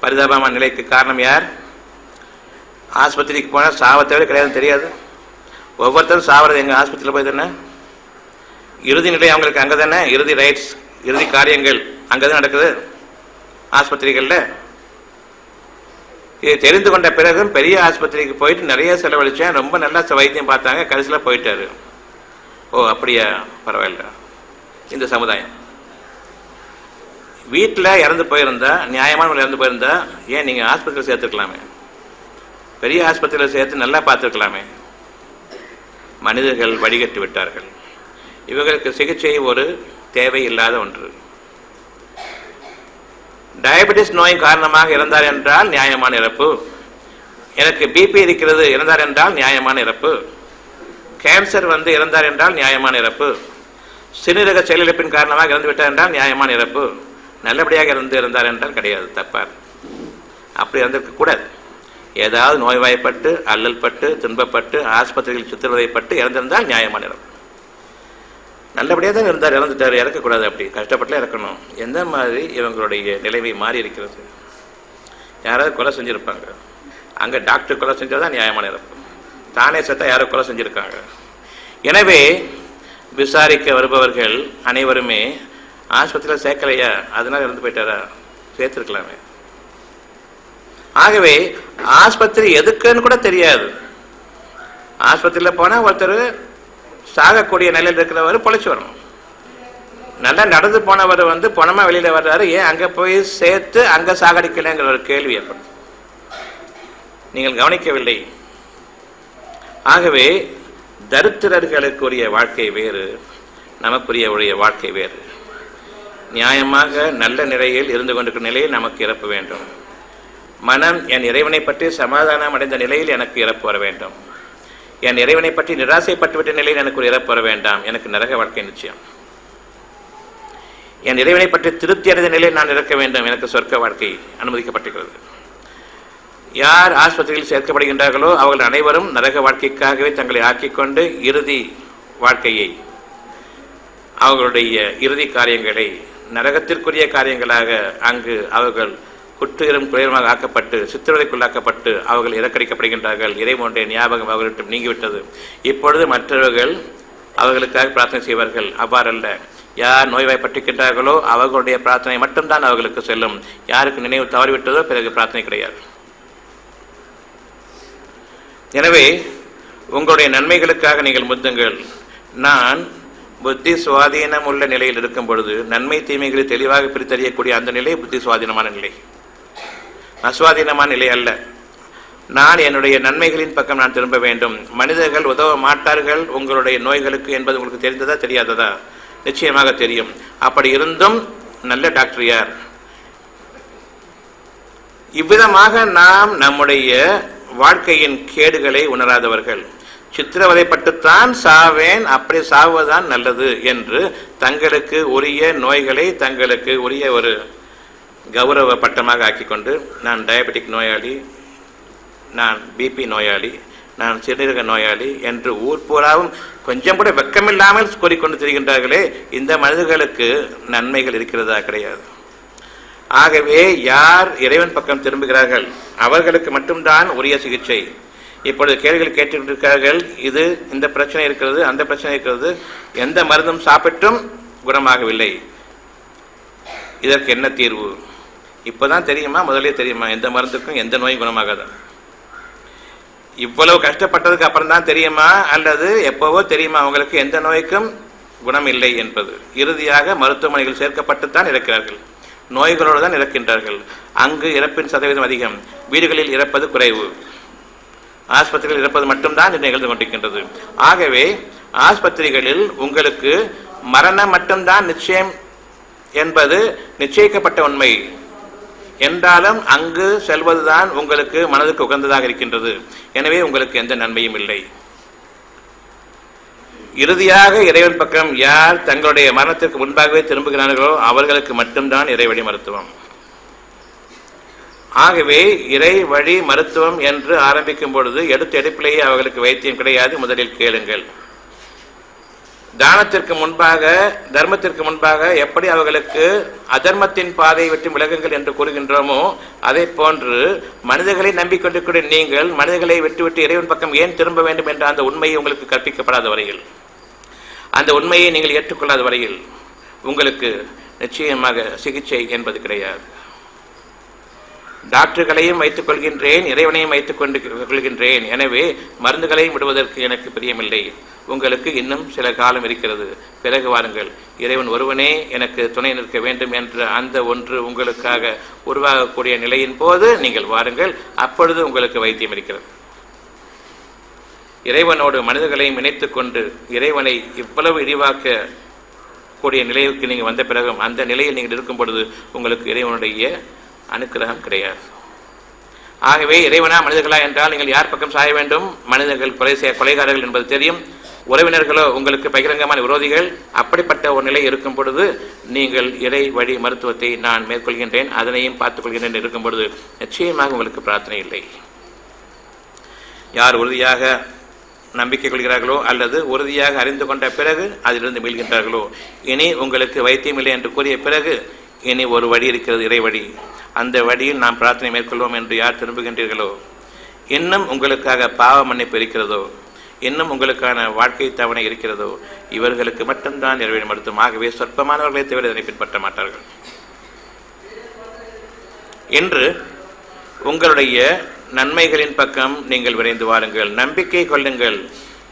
பரிதாபமான நிலைக்கு காரணம் யார்? ஆஸ்பத்திரிக்கு போனால் சாவத்தவிர கிடையாதுன்னு தெரியாது. ஒவ்வொருத்தரும் சாவறது எங்கள் ஆஸ்பத்திரியில் போய் தானே, இறுதி நிலை அவங்களுக்கு அங்கே தானே, இறுதி ரைட்ஸ், இறுதி காரியங்கள் அங்கே தான் நடக்குது ஆஸ்பத்திரிகளில். இதை தெரிந்து கொண்ட பிறகும் பெரிய ஆஸ்பத்திரிக்கு போயிட்டு நிறைய செலவழித்தேன், ரொம்ப நல்லா வைத்தியம் பார்த்தாங்க, கடைசியில் போயிட்டாரு. ஓ அப்படியா, பரவாயில்ல. இந்த சமுதாயம் வீட்டில் இறந்து போயிருந்தா, நியாயமான இறந்து போயிருந்தா, ஏன் நீங்கள் ஆஸ்பத்திரியில் சேர்த்துருக்கலாமே, பெரிய ஆஸ்பத்திரியில் சேர்த்து நல்லா பார்த்துருக்கலாமே. மனிதர்கள் வடிகட்டி விட்டார்கள். இவர்களுக்கு சிகிச்சை ஒரு தேவை இல்லாத ஒன்று. டயபெட்டிஸ் நோயின் காரணமாக இறந்தார் என்றால் நியாயமான இறப்பு. எனக்கு பிபி இருக்கிறது இறந்தார் என்றால் நியாயமான இறப்பு. கேன்சர் இறந்தார் என்றால் நியாயமான இறப்பு. சிறுநீரக செயலிழப்பின் காரணமாக இறந்து விட்டார் என்றால் நியாயமான இறப்பு. நல்லபடியாக இருந்தார் என்றால் கிடையாது, தப்பார். அப்படி இறந்திருக்கக்கூடாது. ஏதாவது நோய்வாய்ப்பட்டு, அல்லல் பட்டு, துன்பப்பட்டு, ஆஸ்பத்திரிகளில் சித்திரவதைப்பட்டு இறந்திருந்தால் நியாயமான இறப்பு. நல்லபடியாக தான் இருந்தார், இறந்துட்டார், இறக்கக்கூடாது. அப்படி கஷ்டப்பட்டுலாம் இறக்கணும். எந்த மாதிரி இவங்களுடைய நிலைமை மாறி இருக்கிறது. யாராவது கொலை செஞ்சுருப்பாங்க, அங்கே டாக்டர் கொலை செஞ்சது தான் நியாயமான இறப்பு. தானே செத்தா யாரோ கொலை செஞ்சுருக்காங்க. எனவே விசாரிக்க வருபவர்கள் அனைவருமே ஆஸ்பத்திரியில் சேர்க்கலையா, அதனால இறந்து போயிட்டாரா, சேர்த்துருக்கலாமே. ஆகவே ஆஸ்பத்திரி எதுக்குன்னு கூட தெரியாது. ஆஸ்பத்திரியில் போனால் ஒருத்தர் சாகக்கூடிய நிலையில் இருக்கிறவர் பொழைச்சி வரணும். நல்லா நடந்து போனவர் பணமாக வெளியில் வர்றாரு, ஏன் அங்கே போய் சேர்த்து அங்கே சாகடிக்கலைங்கிற ஒரு கேள்வி ஏற்படும். நீங்கள் கவனிக்கவில்லை. ஆகவே தரித்திரர்களுக்குரிய வாழ்க்கை வேறு, நமக்குரிய வாழ்க்கை வேறு. நியாயமாக நல்ல நிலையில் இருந்து கொண்டிருக்கிற நிலையில் நமக்கு இறப்பு வேண்டும். மனம் என் இறைவனை பற்றி சமாதானம் அடைந்த நிலையில் எனக்கு இறப்பு வர வேண்டும். என் இறைவனை பற்றி நிராசைப்பட்டுவிட்ட நிலையில் எனக்கு ஒரு இறப்பு வர வேண்டாம். எனக்கு நரக வாழ்க்கை நிச்சயம். என் இறைவனை பற்றி திருப்தி அடைந்த நிலையில் நான் இறக்க வேண்டும். எனக்கு சொர்க்க வாழ்க்கை அனுமதிக்கப்பட்டிருக்கிறது. யார் ஆஸ்பத்திரியில் சேர்க்கப்படுகின்றார்களோ அவர்கள் அனைவரும் நரக வாழ்க்கைக்காகவே தங்களை ஆக்கிக்கொண்டு இறுதி வாழ்க்கையை, அவர்களுடைய இறுதி காரியங்களை நரகத்திற்குரிய காரியங்களாக அங்கு அவர்கள் குற்றுயிரும் குறையமாக ஆக்கப்பட்டு சித்திரவதைக்குள்ளாக்கப்பட்டு அவர்கள் இறக்கடிக்கப்படுகின்றார்கள். இறைவனுடைய ஞாபகம் அவர்களிடம் நீங்கிவிட்டது. இப்பொழுது மற்றவர்கள் அவர்களுக்காக பிரார்த்தனை செய்வார்கள். அவ்வாறல்ல, யார் நோய்வாய்ப்பட்டிருக்கின்றார்களோ அவர்களுடைய பிரார்த்தனை மட்டும்தான் அவர்களுக்கு செல்லும். யாருக்கு நினைவு தவறிவிட்டதோ பிறகு பிரார்த்தனை கிடையாது. எனவே உங்களுடைய நன்மைகளுக்காக நீங்கள் முந்துங்கள். நான் புத்தி சுவாதீனம் உள்ள நிலையில் இருக்கும் பொழுது நன்மை தீமைகளை தெளிவாக பிரித்தறியக்கூடிய அந்த நிலை புத்தி சுவாதீனமான நிலை, அசுவாதீனமான நிலை அல்ல. நான் என்னுடைய நன்மைகளின் பக்கம் நான் திரும்ப வேண்டும். மனிதர்கள் உதவ மாட்டார்கள் உங்களுடைய நோய்களுக்கு என்பது உங்களுக்கு தெரிந்ததா தெரியாததா? நிச்சயமாக தெரியும். அப்படி இருந்தும் நல்ல டாக்டர் யார்? இவ்விதமாக நாம் நம்முடைய வாழ்க்கையின் கேடுகளை உணராதவர்கள், சித்திரவதைப்பட்டுத்தான் சாவேன், அப்படி சாவதுதான் நல்லது என்று தங்களுக்கு உரிய நோய்களை தங்களுக்கு உரிய ஒரு கௌரவ பட்டமாக ஆக்கிக்கொண்டு, நான் டயபெட்டிக் நோயாளி, நான் பிபி நோயாளி, நான் சிறுநீரக நோயாளி என்று ஊர் பூராவும் கொஞ்சம் கூட வெக்கமில்லாமல் கூறிக்கொண்டு திரிகின்றார்களே, இந்த மனிதர்களுக்கு நன்மைகள் இருக்கிறதா? கிடையாது. ஆகவே யார் இறைவன் பக்கம் திரும்புகிறார்கள் அவர்களுக்கு மட்டும்தான் உரிய சிகிச்சை. இப்பொழுது கேள்விகள் கேட்டுக்கொண்டிருக்கிறார்கள், இது இந்த பிரச்சனை இருக்கிறது, அந்த பிரச்சனை இருக்கிறது, எந்த மருந்தும் சாப்பிட்டும் குணமாகவில்லை, இதற்கு என்ன தீர்வு? இப்போதான் தெரியுமா, முதலே தெரியுமா எந்த மருந்துக்கும் எந்த நோயும் குணமாகாது? இவ்வளவு கஷ்டப்பட்டதுக்கு அப்புறம் தான் தெரியுமா, அல்லது எப்போவோ தெரியுமா உங்களுக்கு எந்த நோய்க்கும் குணம் இல்லை என்பது? இறுதியாக மருத்துவமனைகள் சேர்க்கப்பட்டுத்தான் இறக்கிறார்கள், நோய்களோடு தான் இறக்கின்றார்கள். அங்கு இறப்பின் சதவீதம் அதிகம், வீடுகளில் இறப்பது குறைவு, ஆஸ்பத்திரிகளில் இறப்பது மட்டும்தான் நிகழ்ந்து கொண்டிருக்கின்றது. ஆகவே ஆஸ்பத்திரிகளில் உங்களுக்கு மரணம் மட்டும்தான் நிச்சயம் என்பது நிச்சயிக்கப்பட்ட உண்மை என்றாலும் அங்கு செல்வதுதான் உங்களுக்கு மனதுக்கு உகந்ததாக இருக்கின்றது. எனவே உங்களுக்கு எந்த நன்மையும் இல்லை. இறுதியாக இறைவன் பக்கம் யார் தங்களுடைய மரணத்திற்கு முன்பாகவே திரும்புகிறார்களோ அவர்களுக்கு மட்டும்தான் இறைவழி மருத்துவம். ஆகவே இறை வழி மருத்துவம் என்று ஆரம்பிக்கும் பொழுது எடுத்த எடுப்பிலேயே அவர்களுக்கு வைத்தியம் கிடையாது. முதலில் கேளுங்கள். தானத்திற்கு முன்பாக, தர்மத்திற்கு முன்பாக எப்படி அவர்களுக்கு அதர்மத்தின் பாதையை விட்டு விலகுங்கள் என்று கூறுகின்றோமோ அதை போன்று மனிதர்களை நம்பிக்கொண்டிருக்கிற நீங்கள் மனிதர்களை விட்டுவிட்டு இறைவன் பக்கம் ஏன் திரும்ப வேண்டும் என்ற அந்த உண்மையை உங்களுக்கு கற்பிக்கப்படாத வரையில், அந்த உண்மையை நீங்கள் ஏற்றுக்கொள்ளாத வரையில் உங்களுக்கு நிச்சயமாக சிகிச்சை என்பது கிடையாது. டாக்டர்களையும் வைத்துக் கொள்கின்றேன், இறைவனையும் வைத்துக் கொள்கின்றேன், எனவே மருந்துகளையும் விடுவதற்கு எனக்கு பிரியமில்லை. உங்களுக்கு இன்னும் சில காலம் இருக்கிறது, பிறகு வாருங்கள், இறைவன் ஒருவனே எனக்கு துணை நிற்க வேண்டும் என்ற அந்த ஒன்று உங்களுக்காக உருவாகக்கூடிய நிலையின் போது நீங்கள் வாருங்கள். அப்பொழுது உங்களுக்கு வைத்தியம் இருக்கிறது. இறைவனோடு மனிதர்களையும் இணைத்துக் கொண்டு இறைவனை இவ்வளவு இழிவாக்க கூடிய நிலைக்கு நீங்கள் வந்த பிறகும் அந்த நிலையில் நீங்கள் இருக்கும் பொழுது உங்களுக்கு இறைவனுடைய அனுக்கிரகம் கிடையாது. ஆகவே இறைவனா மனிதர்களா என்றால் நீங்கள் யார் பக்கம் சாய வேண்டும்? மனிதர்கள் கொலைகாரர்கள் என்பது தெரியும், உறவினர்களோ உங்களுக்கு பகிரங்கமான விரோதிகள். அப்படிப்பட்ட ஒரு நிலை இருக்கும் பொழுது நீங்கள் இறை வழி மருத்துவத்தை நான் மேற்கொள்கின்றேன், அதனையும் பார்த்துக் கொள்கின்றேன் இருக்கும் பொழுது நிச்சயமாக உங்களுக்கு பிரார்த்தனை இல்லை. யார் உறுதியாக நம்பிக்கை கொள்கிறார்களோ அல்லது உறுதியாக அறிந்து கொண்ட பிறகு அதிலிருந்து மீள்கின்றார்களோ, இனி உங்களுக்கு வைத்தியம் இல்லை என்று கூறிய பிறகு இனி ஒரு வழி இருக்கிறது, இறை வழி, அந்த வழியில் நாம் பிரார்த்தனை மேற்கொள்வோம் என்று யார் திரும்புகின்றீர்களோ, இன்னும் உங்களுக்காக பாவ மன்னிப்பு இருக்கிறதோ, இன்னும் உங்களுக்கான வாழ்க்கை தவணை இருக்கிறதோ, இவர்களுக்கு மட்டும்தான் நிறைவேற மருத்துவம். ஆகவே சொற்பமானவர்களை தவிர இதனை பின்பற்ற மாட்டார்கள். இன்று உங்களுடைய நன்மைகளின் பக்கம் நீங்கள் விரைந்து வாருங்கள், நம்பிக்கை கொள்ளுங்கள்,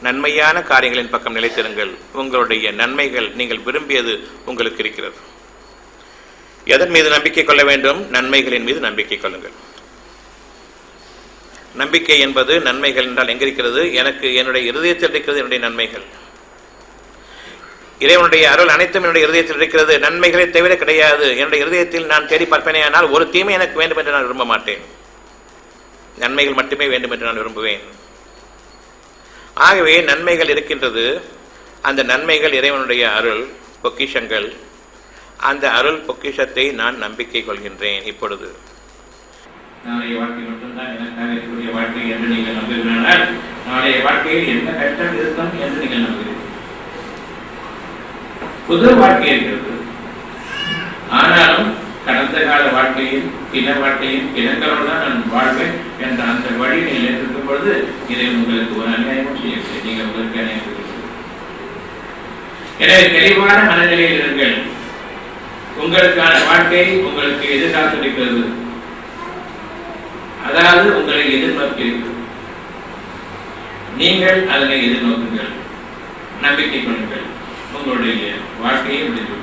நன்மையான காரியங்களின் பக்கம் நிலைத்திருங்கள். உங்களுடைய நன்மைகள் நீங்கள் விரும்பியது உங்களுக்கு இருக்கிறது. எதன் மீது நம்பிக்கை கொள்ள வேண்டும்? நன்மைகளின் மீது நம்பிக்கை கொள்ளுங்கள். நம்பிக்கை என்பது நன்மைகள் என்றால் எங்கிருக்கிறது? எனக்கு என்னுடைய இருதயத்தில் இருக்கிறது என்னுடைய நன்மைகள். இறைவனுடைய அருள் அனைத்தும் என்னுடைய இருதயத்தில் இருக்கிறது, நன்மைகளை தவிர கிடையாது. என்னுடைய இருதயத்தில் நான் தேடி பார்ப்பேனேயானால் ஒரு தீமை எனக்கு வேண்டும் என்று நான் விரும்ப மாட்டேன், நன்மைகள் மட்டுமே வேண்டும் என்று நான் விரும்புவேன். ஆகவே நன்மைகள் இருக்கின்றது. அந்த நன்மைகள் இறைவனுடைய அருள் பொக்கிஷங்கள். அந்த அருள் பொக்கிஷத்தை நான் நம்பிக்கை கொள்கின்றேன். இப்பொழுது நாளைய வாழ்க்கை மட்டும்தான் எனக்காக இருக்கக்கூடிய வாழ்க்கை என்று நீங்கள் நம்புகிறானால் நாளைய வாழ்க்கையில் என்ன கஷ்டம் இருக்கும் என்று நீங்கள் நம்புகிறீர்கள். புது வாழ்க்கை இருக்கிறது. ஆனாலும் கடந்த கால வாழ்க்கையில் பிற வாழ்க்கையில் பிறங்களோடு தான் நான் வாழ்வேன் என்ற அந்த வழி நீங்கள் ஏற்றிருக்கும் பொழுது இதை உங்களுக்கு ஒரு அநியாயமும் செய்யவில்லை. நீங்கள் உங்களுக்கு அநியாயம் செய்கிறீர்கள். எனவே தெளிவான மனநிலையில் இருங்கள். உங்களுக்கான வாழ்க்கை உங்களுக்கு எதிர்காத்திருக்கிறது. அதாவது உங்களை எதிர்நோக்கி இருக்கிறது. நீங்கள் அதனை எதிர்நோக்குங்கள். நம்பிக்கை கொள்ளுங்கள். உங்களுடைய வாழ்க்கையை முடிந்து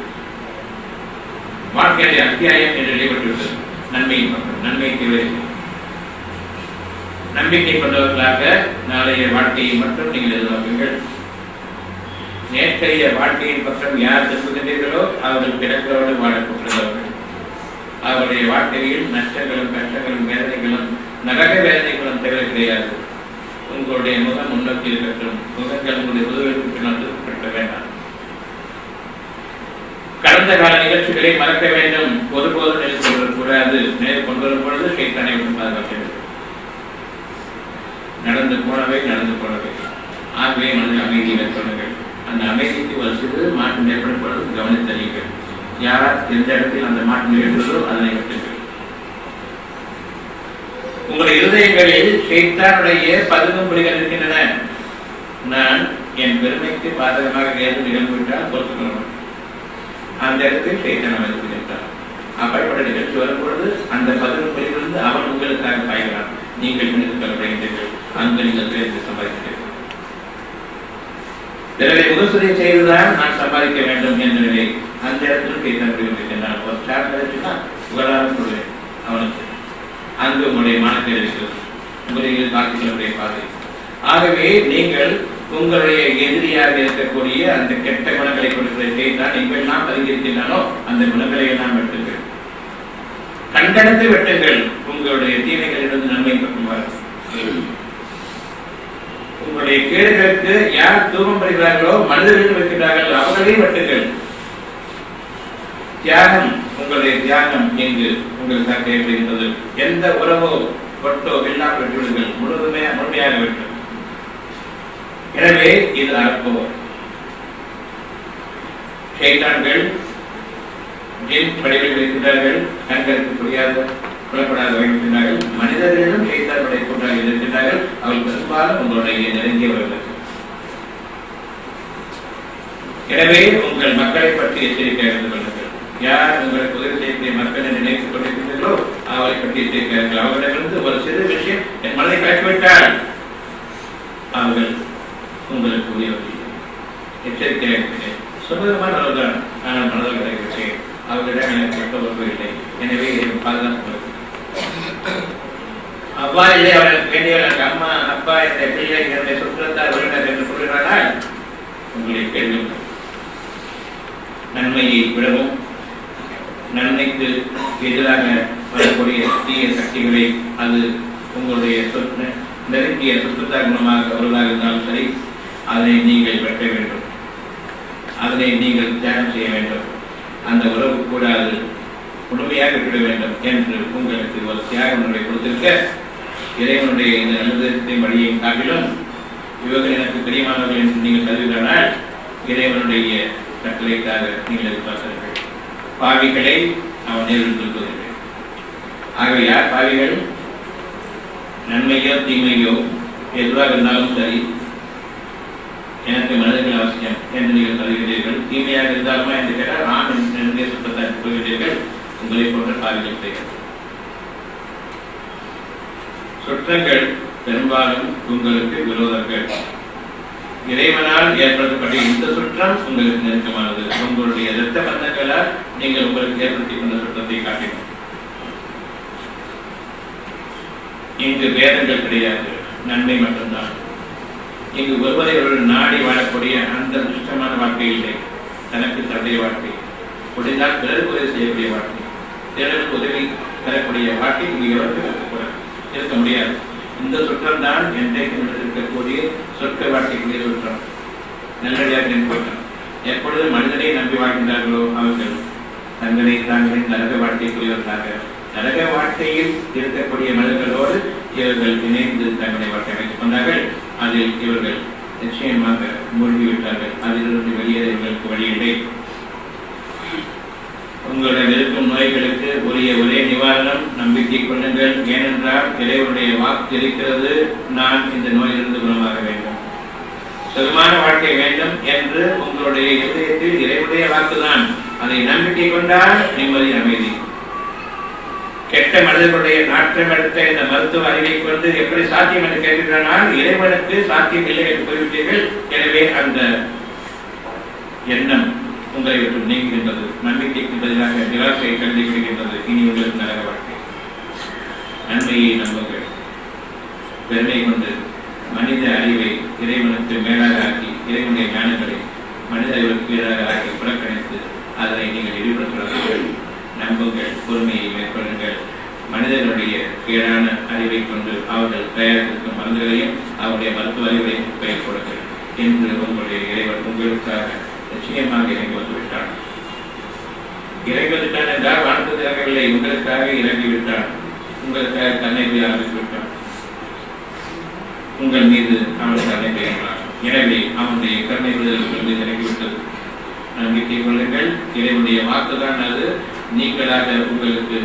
வாழ்க்கையுடைய அத்தியாயம் என்று நிலைப்பட்டுள்ளது. நன்மையின் பக்கம் நன்மை தேவை. நம்பிக்கை கொண்டவர்களாக நாளைய வாழ்க்கையை மட்டும் நீங்கள் எதிர்நோக்குங்கள். நேற்றைய வாழ்க்கையின் பக்கம் யார் திரும்புகின்றீர்களோ அவர்கள் பிறர்களோடு வாழப்பட்டுள்ளவர்கள். அவருடைய வாழ்க்கையில் நஷ்டங்களும் கஷ்டங்களும் வேதனைகளும் நரக வேதனைகளும் தவிர கிடையாது. உங்களுடைய முகம் முன்னோக்கி இருக்கட்டும். முகங்கள் உங்களுடைய முதுகிற்கு திருப்பப்பட வேண்டாம். கடந்த கால நிகழ்ச்சிகளை மறக்க வேண்டும். ஒருபோதும் நினைத்து கொள்ளக்கூடாது. நேர் கொண்டு வரும் பொழுது சைத்தானை விட்டு பாதுகாக்க வேண்டும். நடந்து போனவை ஆகவே மனதில் அமைதியை மேற்கொள்ளுங்கள். அந்த அமைதிக்கு ஒரு சிறு மாற்றம் ஏற்படும் பொழுது கவனித்தறியுங்கள். யார் எந்த இடத்தில் அந்த மாற்றம் நிகழ்ந்ததோ அதனை விட்டுங்கள். உங்களுடைய இருதயங்களில் சைத்தானுடைய பதுங்கும் புலிகள் இருக்கின்றன. நான் என் பெருமைக்கு பாதகமாக ஏதும் நிகழ்ந்துவிட்டால் பொறுத்துக் கொள்ள வேண்டும். அந்த இடத்தில் சைத்தான் அமைந்திருக்கின்றான். அப்படிப்பட்ட நிகழ்ச்சி வரும்பொழுது அந்த பதுங்கும் புலிகளிலிருந்து அவன் உங்களுக்காக பாய்கிறான். நீங்கள் நினைத்து கொள்ளப்படுகின்றீர்கள். அங்கு நீங்கள் பேருக்கு சம்பாதிக்கிறீர்கள். எனவே முகசுரை செய்துதான் நான் சம்பாதிக்க வேண்டும் என்ற நிலை அந்த இடத்தில் சைத்தான் ஒரு சார் கிடைச்சுன்னா உங்களால் சொல்வேன் அவனுக்கு. அங்கு உங்களுடைய மனத்தை இருக்கிறது. உங்களுடைய காட்சிகளுடைய பாதை. ஆகவே நீங்கள் உங்களுடைய எதிரியாக இருக்கக்கூடிய அந்த கெட்ட குணங்களை கொடுக்கிற செய்தால் நீங்கள் எல்லாம் பதுங்கியிருக்கின்றாலோ அந்த குணங்களை எல்லாம் வெட்டுங்கள். கண்டனத்தை வெட்டுங்கள். உங்களுடைய தீமைகளிலிருந்து நன்மை பக்குவார். உங்களுடைய கேடுகளுக்கு யார் தூரம் பெறுகிறார்களோ மனிதர்கள் வைக்கிறார்கள் அவர்களையும் வெட்டுங்கள். தியாகம் உங்களுடைய தியாகம் எங்கு உங்களுக்கு தேவைப்படுகின்றது. எந்த உறவோ ஒட்டோ இல்லாமல் வெட்டுவிடுங்கள். முழுமையாக வெட்டும். எனவே இது அற்புதம். சைத்தான்கள் ஜின் படைகள் இருக்கின்றார்கள். கண்களுக்கு புரியாத புலப்படாத வைக்கின்றார்கள். மனிதர்களிடம் சைத்தான் படை கொண்டாக இருக்கின்றார்கள். அவர்கள் பெரும்பாலும் உங்களுடைய நெருங்கியவர்கள். எனவே உங்கள் மக்களை பற்றி எச்சரிக்கை இருந்து கொள்ளுங்கள். யார் உங்களுக்கு உதவி செய்யக்கூடிய மக்களை நினைத்துக் கொண்டிருக்கிறீர்களோ அவரை பற்றி எச்சரிக்கிறார்கள். அவர்களிடமிருந்து ஒரு சிறு விஷயம் என் மனதை கலக்கிவிட்டால் அவர்கள் உங்களுக்கு உதவி எச்சரிக்கையாக இருக்கிறேன். சுதந்திரமான அவர்தான் நான் மனதில் கிடைக்கிறேன். அவர்களிடம் எனக்கு எந்த உறவு இல்லை. எனவே இதை பாதுகாப்பு அவ்வா இல்லை. அவர்களுக்கு வேண்டியவர்களுக்கு அம்மா அப்பா என்ற பிள்ளை என்னுடைய சுற்றத்தார் உறவினர் என்று சொல்கிறார்கள். உங்களை கேள்வி நன்மையை விடவும் நன்மைக்கு எதிராக வரக்கூடிய தீய சக்திகளை அது உங்களுடைய நெருங்கிய சுற்றத்தார் குணமாக வருவதாக இருந்தாலும் சரி அதனை நீங்கள் வெட்ட வேண்டும். அதனை நீங்கள் தியாகம் செய்ய வேண்டும். அந்த உறவு கூடாது. முழுமையாக விட வேண்டும் என்று உங்களுக்கு ஒரு தியாக உணர்வை கொடுத்திருக்க இறைவனுடைய இந்த நல்ல வழியை காட்டிலும் இவர்கள் எனக்கு பிரியமானவர்கள் என்று நீங்கள் கருதுகிறானால் இறைவனுடைய கட்டளைக்காக நீங்கள் எதிர்பார்க்கிறீர்கள். பாவிகளை அவன் நேரில் சொல்வதில்லை. ஆகவே யார் பாவிகள்? நன்மையோ தீமையோ எதுவாக இருந்தாலும் சரி எனக்கு மனிதர்கள் அவசியம் என்று நீங்கள் கருதுகிறீர்கள். தீமையாக இருந்தாலுமா என்று கேட்டால் நான் என்னுடைய சுற்றத்தை சொல்கிறீர்கள். உங்களை போன்ற பாவிகள் செய்கிறது. சுற்றங்கள் பெரும்பாலும் உங்களுக்கு விரோதங்கள். இறைவனால் ஏற்படுத்தப்பட்ட இந்த சுற்றம் உங்களுக்கு நெருக்கமானது. உங்களுடைய இரத்த பந்தங்களால் நீங்கள் உங்களுக்கு ஏற்படுத்திக் கொண்ட சுற்றத்தை காட்டினோம். இங்கு வேதங்கள் கிடையாது. நன்மை மட்டும்தான். இங்கு ஒருவரை ஒரு நாடி வாழக்கூடிய அந்த சுஷ்டமான வாழ்க்கை இல்லை. தனக்கு தடைய வாழ்க்கை, முடிந்தால் பிறருக்கு உதவி செய்யக்கூடிய வாழ்க்கை, பிறருக்கு உதவி தரக்கூடிய வாழ்க்கை இங்கு எவருக்கு இருக்க முடியாது. இந்த சுற்றம் தான் என்றைக்கு இருக்கக்கூடிய சொற்க வாழ்க்கைக்குரிய சுற்றம். நல்லடியாக போயிட்டான். எப்பொழுது மனிதனை நம்பி வாழ்கின்றார்களோ அவர்கள் தங்களை தாங்களே நரக வாழ்க்கைக்குரியவர்களாக நரக வாழ்க்கையில் இருக்கக்கூடிய மனிதர்களோடு இவர்கள் இணைந்து தங்களை வாழ்க்கை அமைத்துக் கொண்டார்கள். அதில் இவர்கள் நிச்சயமாக மூழ்கிவிட்டார்கள். அதிலிருந்து வெளியேற இவர்களுக்கு வழியில்லை. உங்களிடம் இருக்கும் நோய்களுக்கு ஒரே நிவாரணம் நம்பிக்கை கொள்ளுங்கள். ஏனென்றால் இறைவனுடைய வாக்கு இருக்கிறது, நான் இந்த நோயிலிருந்து குணமாக வேண்டும், சுகமான வாழ்க்கை வேண்டும் என்று உங்களுடைய இதயத்தில் இறைவனுடைய வாக்குதான். அதை நம்பிக்கை கொண்டால் நிம்மதி, அமைதி. கெட்ட மனிதர்களுடைய நாற்றம் எடுத்த இந்த மருத்துவ அறிவை கொண்டு எப்படி சாத்தியம் என்று கேட்கிறானால் இறைவனுக்கு சாத்தியம் இல்லை என்று கூறிவிட்டீர்கள். எனவே அந்த எண்ணம் உங்களை விட்டு நீங்குகின்றது. நம்பிக்கைக்கு பதிலாக நிராசையை கண்டிப்பிடுகின்றது. இனி உங்களுக்கு நரக வாழ்க்கை. நன்மையை நம்புங்கள். பெருமை கொண்டு மனித அறிவை இறைவனுக்கு மேலாக ஆக்கி, இறைவனுடைய ஞானங்களை மனித அறிவுக்கு கீழாக ஆக்கி புறக்கணித்து அதனை நீங்கள் ஈடுபடுத்துகிறார்கள். நம்புங்கள், பொறுமையை மேற்கொள்ளுங்கள். மனிதனுடைய கீழான அறிவை கொண்டு அவர்கள் தயாரித்திருக்கும் மருந்துகளையும் அவருடைய மருத்துவ அறிவையும் பெயர் கொடுங்கள் என்று உங்களுடைய இறைவன் உங்களுக்காக நிச்சயமாக இறங்கி வந்துவிட்டான். இறங்கி வந்துட்டான் என்றால் வானத்தில் இறங்கவில்லை, உங்களுக்காக இறங்கிவிட்டான். உங்களுக்காக தன்னை ஆரம்பித்துவிட்டான். உங்கள் மீது அவன் தன்னை பெயர்கிறான். எனவே அவனுடைய கருணை விடுதலுக்கு இறங்கிவிட்டது. நம்பிக்கை கொள்ளுங்கள். இறைவனுடைய வாக்குதான் அது. நீங்களாக உங்களுக்கு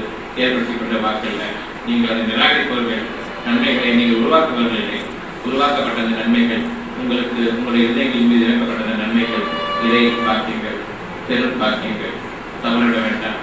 ஏற்படுத்திக் கொண்ட வாக்கல்ல. நீங்கள் அதை நிராகரிப்பவர்கள். நன்மைகளை நீங்கள் உருவாக்குவர்கள் இல்லை. உருவாக்கப்பட்ட நன்மைகள் உங்களுக்கு, உங்களுடைய இதயங்களின் மீது இறக்கப்பட்ட நன்மைகள், இறை பாக்கியங்கள், பெரும் பாக்கியங்கள். தவறிட வேண்டாம்.